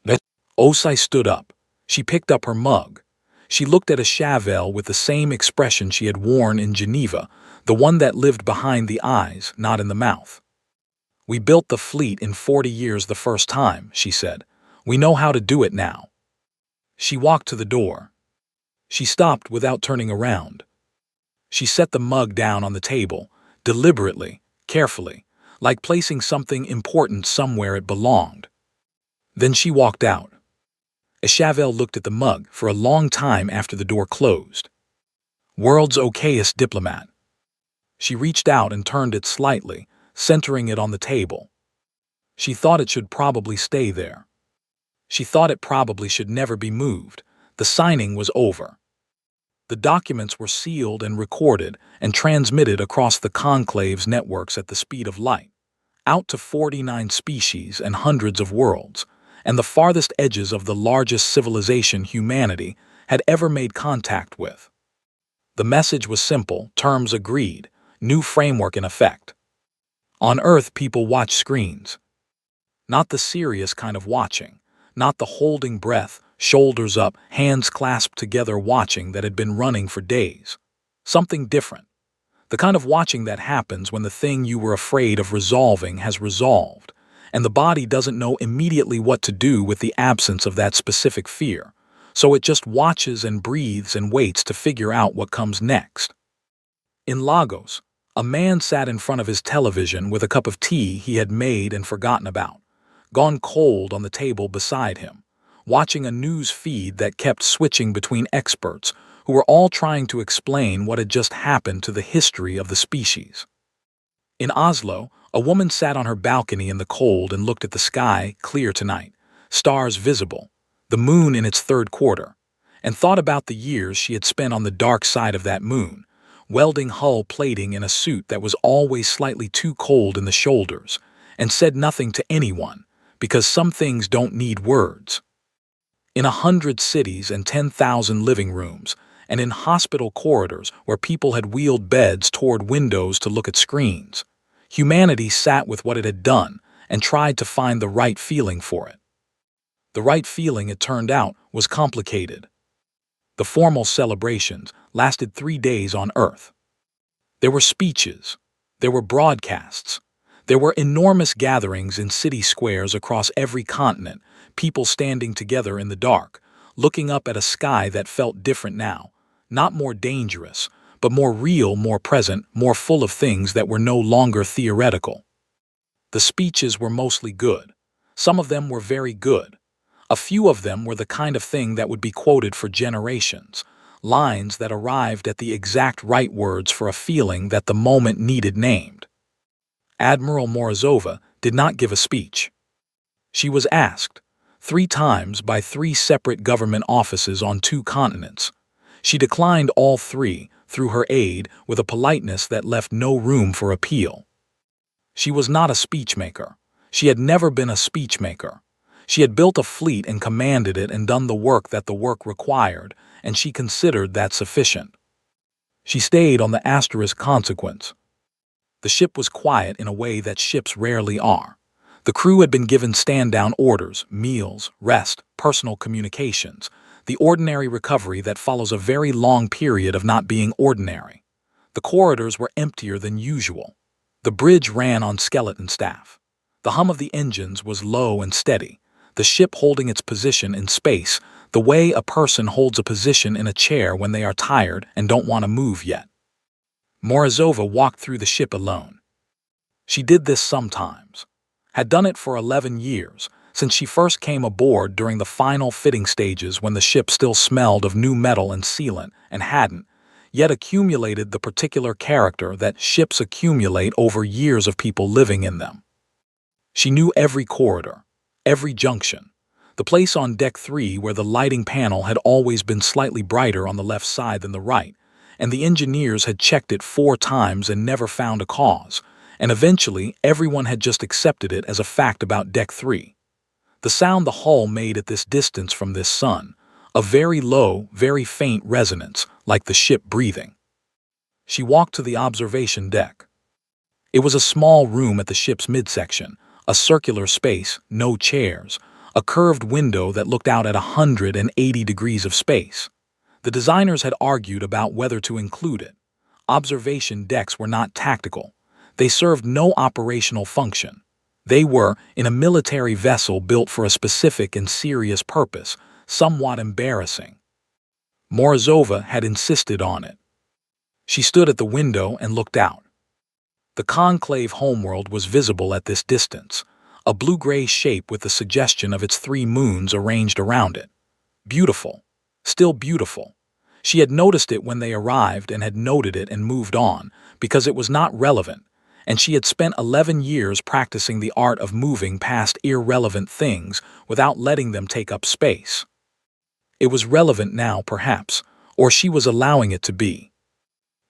That Osai stood up. She picked up her mug. She looked at a Chauvel with the same expression she had worn in Geneva, the one that lived behind the eyes, not in the mouth. We built the fleet in 40 years the first time, she said. We know how to do it now. She walked to the door. She stopped without turning around. She set the mug down on the table, deliberately, carefully, like placing something important somewhere it belonged. Then she walked out. Chauvel looked at the mug for a long time after the door closed. World's okayest diplomat. She reached out and turned it slightly, centering it on the table. She thought it should probably stay there. She thought it probably should never be moved. The signing was over. The documents were sealed and recorded and transmitted across the conclave's networks at the speed of light, out to 49 species and hundreds of worlds, and the farthest edges of the largest civilization humanity had ever made contact with. The message was simple, terms agreed, new framework in effect. On Earth, people watch screens. Not the serious kind of watching, not the holding breath, shoulders up, hands clasped together watching that had been running for days. Something different. The kind of watching that happens when the thing you were afraid of resolving has resolved, and the body doesn't know immediately what to do with the absence of that specific fear, so it just watches and breathes and waits to figure out what comes next. In Lagos, a man sat in front of his television with a cup of tea he had made and forgotten about, gone cold on the table beside him, watching a news feed that kept switching between experts who were all trying to explain what had just happened to the history of the species. In Oslo, a woman sat on her balcony in the cold and looked at the sky, clear tonight, stars visible, the moon in its third quarter, and thought about the years she had spent on the dark side of that moon, welding hull plating in a suit that was always slightly too cold in the shoulders, and said nothing to anyone, because some things don't need words. In 100 cities and 10,000 living rooms, and in hospital corridors where people had wheeled beds toward windows to look at screens, humanity sat with what it had done and tried to find the right feeling for it. The right feeling, it turned out, was complicated. The formal celebrations lasted 3 days on Earth. There were speeches, there were broadcasts, there were enormous gatherings in city squares across every continent, people standing together in the dark, looking up at a sky that felt different now, not more dangerous, but more real, more present, more full of things that were no longer theoretical. The speeches were mostly good. Some of them were very good. A few of them were the kind of thing that would be quoted for generations, lines that arrived at the exact right words for a feeling that the moment needed named. Admiral Morozova did not give a speech. She was asked 3 times by 3 separate government offices on 2 continents. She declined all 3 through her aide with a politeness that left no room for appeal. She was not a speechmaker. She had never been a speechmaker. She had built a fleet and commanded it and done the work that the work required, and she considered that sufficient. She stayed on the asterisk consequence. The ship was quiet in a way that ships rarely are. The crew had been given stand-down orders, meals, rest, personal communications, the ordinary recovery that follows a very long period of not being ordinary. The corridors were emptier than usual. The bridge ran on skeleton staff. The hum of the engines was low and steady, the ship holding its position in space, the way a person holds a position in a chair when they are tired and don't want to move yet. Morozova walked through the ship alone. She did this sometimes, had done it for 11 years, since she first came aboard during the final fitting stages when the ship still smelled of new metal and sealant and hadn't yet accumulated the particular character that ships accumulate over years of people living in them. She knew every corridor, every junction, the place on Deck 3 where the lighting panel had always been slightly brighter on the left side than the right, and the engineers had checked it 4 times and never found a cause, and eventually everyone had just accepted it as a fact about Deck 3. The sound the hull made at this distance from this sun, a very low, very faint resonance, like the ship breathing. She walked to the observation deck. It was a small room at the ship's midsection, a circular space, no chairs, a curved window that looked out at 180 degrees of space. The designers had argued about whether to include it. Observation decks were not tactical. They served no operational function. They were, in a military vessel built for a specific and serious purpose, somewhat embarrassing. Morozova had insisted on it. She stood at the window and looked out. The conclave homeworld was visible at this distance, a blue-gray shape with the suggestion of its 3 moons arranged around it. Beautiful. Still beautiful. She had noticed it when they arrived and had noted it and moved on, because it was not relevant, and she had spent 11 years practicing the art of moving past irrelevant things without letting them take up space. It was relevant now, perhaps, or she was allowing it to be.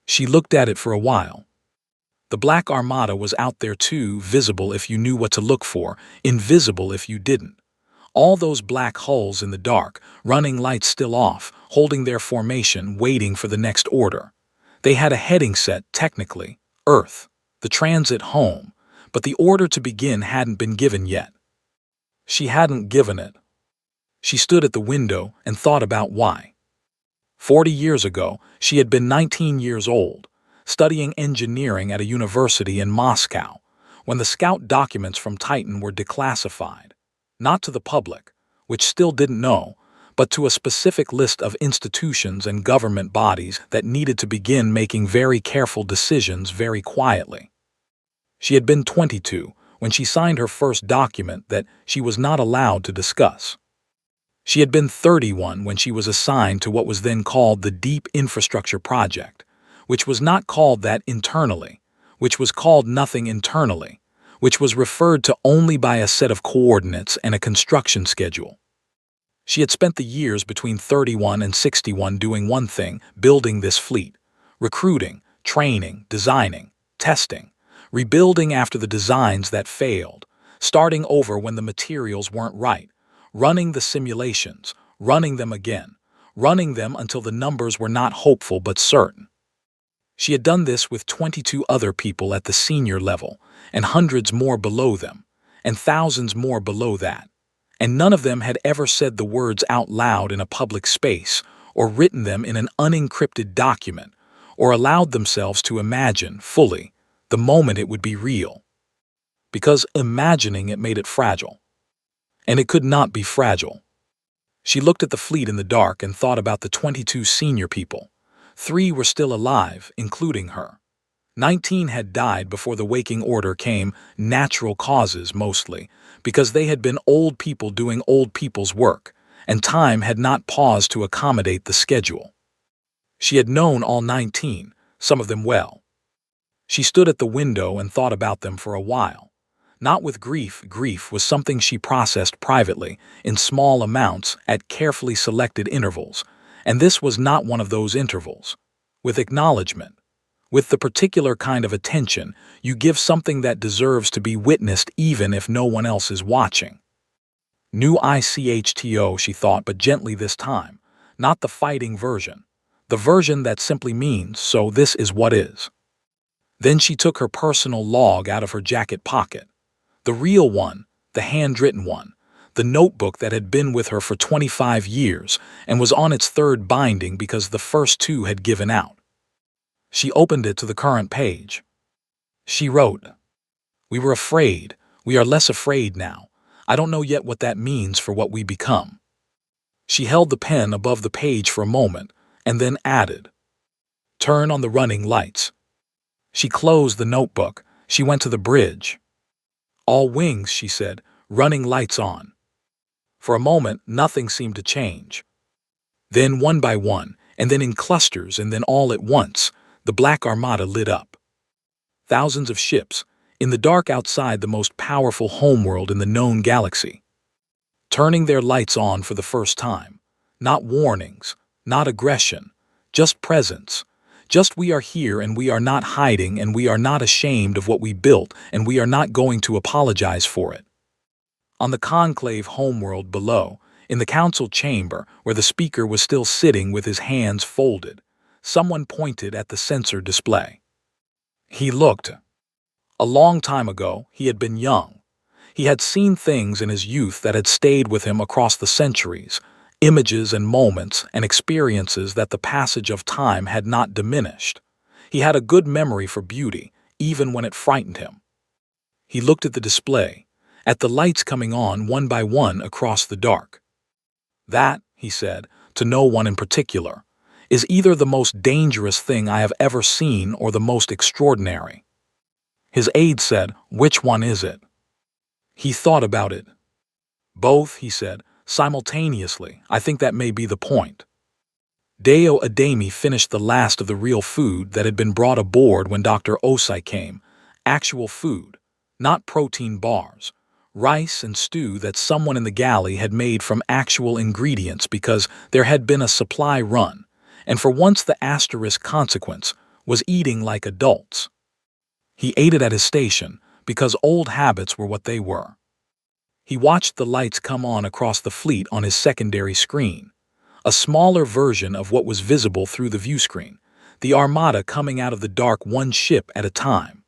She looked at it for a while. The Black Armada was out there too, visible if you knew what to look for, invisible if you didn't. All those black hulls in the dark, running lights still off, holding their formation, waiting for the next order. They had a heading set, technically, Earth, the transit home, but the order to begin hadn't been given yet. She hadn't given it. She stood at the window and thought about why. 40 years ago, she had been 19 years old, studying engineering at a university in Moscow, when the scout documents from Titan were declassified, not to the public, which still didn't know, but to a specific list of institutions and government bodies that needed to begin making very careful decisions very quietly. She had been 22 when she signed her first document that she was not allowed to discuss. She had been 31 when she was assigned to what was then called the Deep Infrastructure Project, which was not called that internally, which was called nothing internally, which was referred to only by a set of coordinates and a construction schedule. She had spent the years between 31 and 61 doing one thing, building this fleet, recruiting, training, designing, testing, rebuilding after the designs that failed, starting over when the materials weren't right, running the simulations, running them again, running them until the numbers were not hopeful but certain. She had done this with 22 other people at the senior level, and hundreds more below them, and thousands more below that, and none of them had ever said the words out loud in a public space, or written them in an unencrypted document, or allowed themselves to imagine, fully, the moment it would be real. Because imagining it made it fragile. And it could not be fragile. She looked at the fleet in the dark and thought about the 22 senior people. 3 were still alive, including her. 19 had died before the waking order came, natural causes mostly, because they had been old people doing old people's work, and time had not paused to accommodate the schedule. She had known all 19, some of them well. She stood at the window and thought about them for a while. Not with grief. Grief was something she processed privately, in small amounts, at carefully selected intervals, and this was not one of those intervals. With acknowledgement. With the particular kind of attention you give something that deserves to be witnessed even if no one else is watching. New ICHTO, she thought, but gently this time, not the fighting version. The version that simply means, so this is what is. Then she took her personal log out of her jacket pocket. The real one, the handwritten one, the notebook that had been with her for 25 years and was on its 3rd binding because the first 2 had given out. She opened it to the current page. She wrote, "We were afraid. We are less afraid now. I don't know yet what that means for what we become." She held the pen above the page for a moment and then added, "Turn on the running lights." She closed the notebook. She went to the bridge. "All wings," she said, "running lights on." For a moment, nothing seemed to change. Then one by one, and then in clusters, and then all at once, the Black Armada lit up. Thousands of ships, in the dark outside the most powerful homeworld in the known galaxy. Turning their lights on for the first time. Not warnings, not aggression, just presence. Just we are here and we are not hiding and we are not ashamed of what we built and we are not going to apologize for it. On the conclave homeworld below, In the council chamber, where the speaker was still sitting with his hands folded, someone pointed at the sensor display. He looked. A long time ago, he had been young. He had seen things in his youth that had stayed with him across the centuries, images and moments and experiences that the passage of time had not diminished. He had a good memory for beauty, even when it frightened him. He looked at the display, at the lights coming on one by one across the dark. That, he said, to no one in particular, is either the most dangerous thing I have ever seen or the most extraordinary. His aide said, "Which one is it?" He thought about it. "Both," he said, simultaneously. "I think that may be the point." Deo Ademi finished the last of the real food that had been brought aboard when Dr. Osai came. Actual food, not protein bars. Rice and stew that someone in the galley had made from actual ingredients because there had been a supply run, and for once the asterisk consequence was eating like adults. He ate it at his station because old habits were what they were. He watched the lights come on across the fleet on his secondary screen, a smaller version of what was visible through the view screen, the Armada coming out of the dark one ship at a time.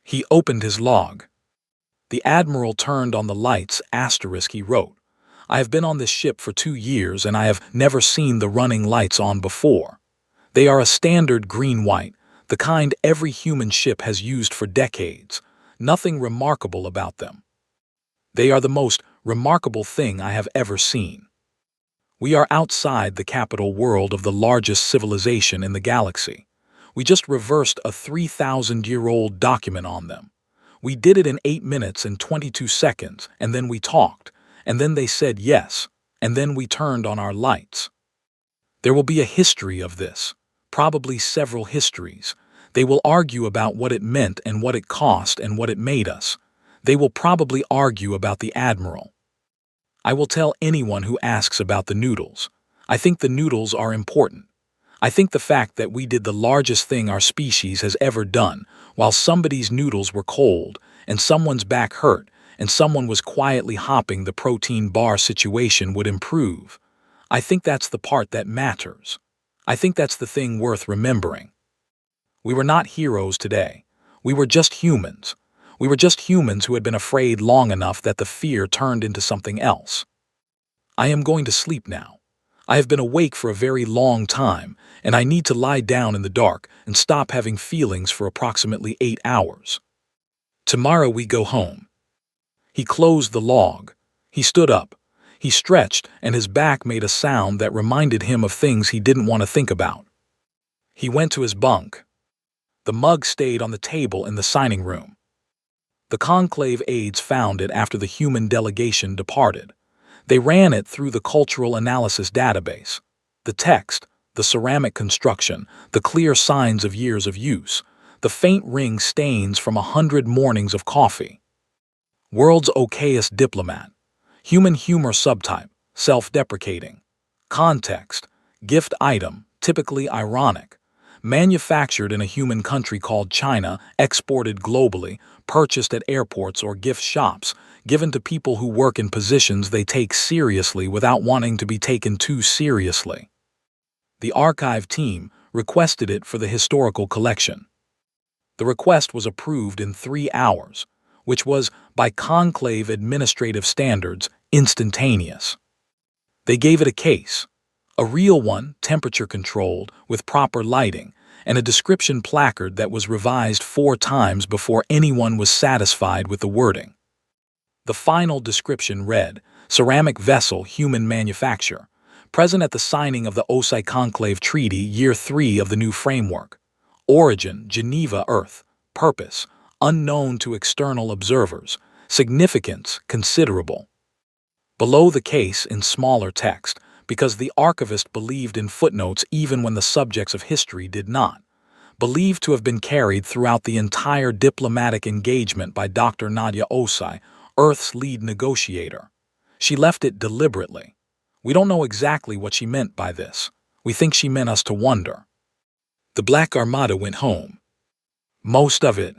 He opened his log. The Admiral turned on the lights, asterisk, he wrote. "I have been on this ship for 2 years and I have never seen the running lights on before. They are a standard green-white, the kind every human ship has used for decades. Nothing remarkable about them. They are the most remarkable thing I have ever seen. We are outside the capital world of the largest civilization in the galaxy. We just reversed a 3,000-year-old document on them. We did it in 8 minutes and 22 seconds, and then we talked, and then they said yes, and then we turned on our lights. There will be a history of this, probably several histories. They will argue about what it meant and what it cost and what it made us. They will probably argue about the Admiral. I will tell anyone who asks about the noodles. I think the noodles are important. I think the fact that we did the largest thing our species has ever done, while somebody's noodles were cold, and someone's back hurt, and someone was quietly hopping the protein bar situation would improve. I think that's the part that matters. I think that's the thing worth remembering. We were not heroes today. We were just humans. We were just humans who had been afraid long enough that the fear turned into something else. I am going to sleep now. I have been awake for a very long time, and I need to lie down in the dark and stop having feelings for approximately 8 hours. Tomorrow we go home. He closed the log. He stood up. He stretched, and his back made a sound that reminded him of things he didn't want to think about. He went to his bunk. The mug stayed on the table in the signing room. The conclave aides found it after the human delegation departed. They ran it through the cultural analysis database. The text, the ceramic construction, the clear signs of years of use, the faint ring stains from 100 mornings of coffee. World's okayest diplomat. Human humor subtype, self-deprecating. Context, gift item, typically ironic. Manufactured in a human country called China, exported globally, purchased at airports or gift shops, given to people who work in positions they take seriously without wanting to be taken too seriously. The archive team requested it for the historical collection. The request was approved in 3 hours, which was, by conclave administrative standards, instantaneous. They gave it a case. A real one, temperature-controlled, with proper lighting, and a description placard that was revised 4 times before anyone was satisfied with the wording. The final description read, "Ceramic vessel, human manufacture, present at the signing of the Osai Conclave Treaty, Year 3 of the new framework. Origin, Geneva, Earth. Purpose, unknown to external observers. Significance, considerable." Below the case, in smaller text, because the archivist believed in footnotes even when the subjects of history did not, believed to have been carried throughout the entire diplomatic engagement by Dr. Nadia Osai, Earth's lead negotiator. She left it deliberately. We don't know exactly what she meant by this. We think she meant us to wonder. The Black Armada went home. Most of it.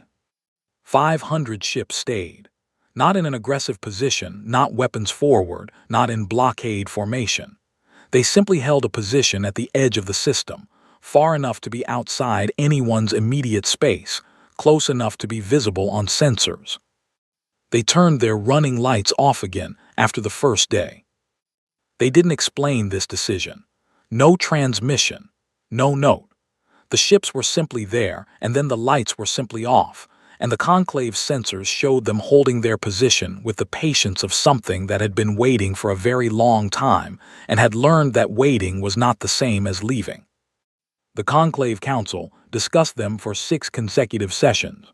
500 ships stayed. Not in an aggressive position, not weapons forward, not in blockade formation. They simply held a position at the edge of the system, far enough to be outside anyone's immediate space, close enough to be visible on sensors. They turned their running lights off again after the first day. They didn't explain this decision. No transmission, no note. The ships were simply there, and then the lights were simply off, and the conclave's sensors showed them holding their position with the patience of something that had been waiting for a very long time and had learned that waiting was not the same as leaving. The Conclave Council discussed them for 6 consecutive sessions.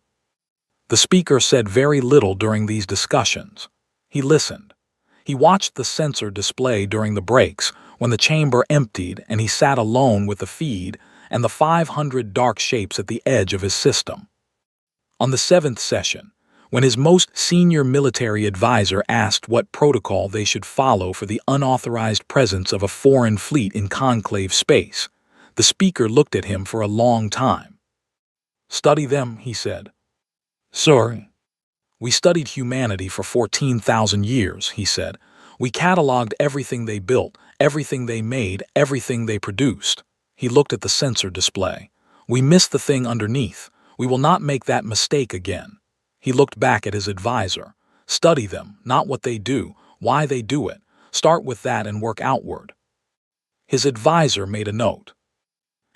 The speaker said very little during these discussions. He listened. He watched the sensor display during the breaks when the chamber emptied and he sat alone with the feed and the 500 dark shapes at the edge of his system. On the 7th session, when his most senior military advisor asked what protocol they should follow for the unauthorized presence of a foreign fleet in conclave space, the speaker looked at him for a long time. "Study them," he said. "Sorry. We studied humanity for 14,000 years," he said. "We cataloged everything they built, everything they made, everything they produced." He looked at the sensor display. "We missed the thing underneath. We will not make that mistake again." He looked back at his advisor. "Study them, not what they do, why they do it. Start with that and work outward." His advisor made a note.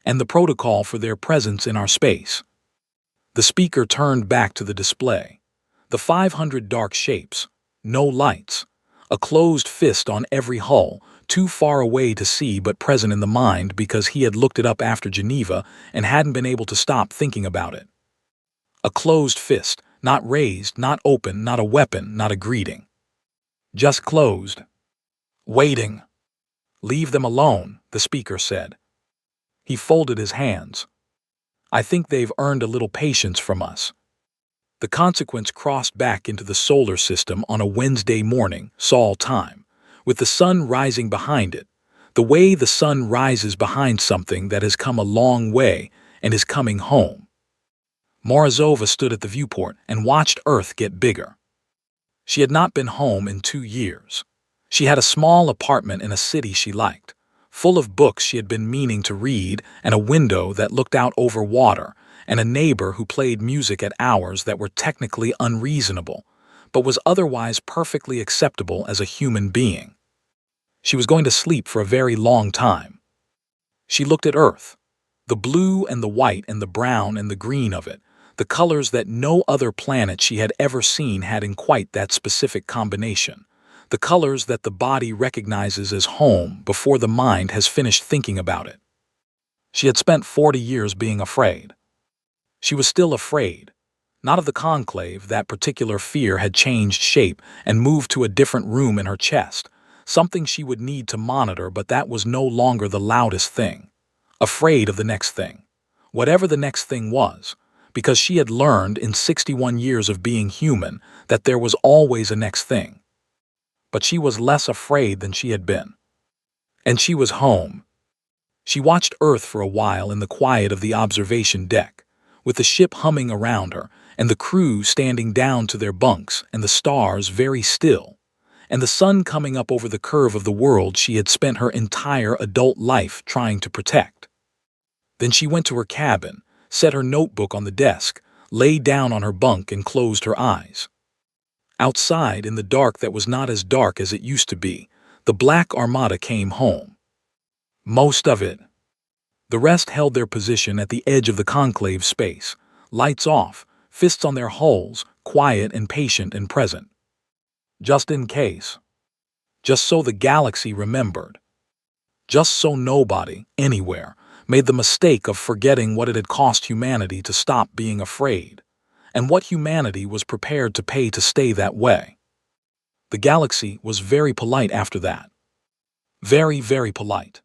"And the protocol for their presence in our space." The speaker turned back to the display. The 500 dark shapes, no lights, a closed fist on every hull, too far away to see but present in the mind because he had looked it up after Geneva and hadn't been able to stop thinking about it. A closed fist, not raised, not open, not a weapon, not a greeting. Just closed. Waiting. "Leave them alone," the speaker said. He folded his hands. "I think they've earned a little patience from us." The consequence crossed back into the solar system on a Wednesday morning, Sol time, with the sun rising behind it, the way the sun rises behind something that has come a long way and is coming home. Morozova stood at the viewport and watched Earth get bigger. She had not been home in 2 years. She had a small apartment in a city she liked, full of books she had been meaning to read and a window that looked out over water, and a neighbor who played music at hours that were technically unreasonable, but was otherwise perfectly acceptable as a human being. She was going to sleep for a very long time. She looked at Earth, the blue and the white and the brown and the green of it, the colors that no other planet she had ever seen had in quite that specific combination, the colors that the body recognizes as home before the mind has finished thinking about it. She had spent 40 years being afraid. She was still afraid, not of the conclave. That particular fear had changed shape and moved to a different room in her chest, something she would need to monitor, but that was no longer the loudest thing. Afraid of the next thing, whatever the next thing was, because she had learned in 61 years of being human that there was always a next thing. But she was less afraid than she had been. And she was home. She watched Earth for a while in the quiet of the observation deck, with the ship humming around her, and the crew standing down to their bunks, and the stars very still, and the sun coming up over the curve of the world she had spent her entire adult life trying to protect. Then she went to her cabin, set her notebook on the desk, lay down on her bunk and closed her eyes. Outside, in the dark that was not as dark as it used to be, the black Armada came home. Most of it. The rest held their position at the edge of the conclave space, lights off, fists on their hulls, quiet and patient and present. Just in case. Just so the galaxy remembered. Just so nobody, anywhere, made the mistake of forgetting what it had cost humanity to stop being afraid, and what humanity was prepared to pay to stay that way. The galaxy was very polite after that. Very, very polite.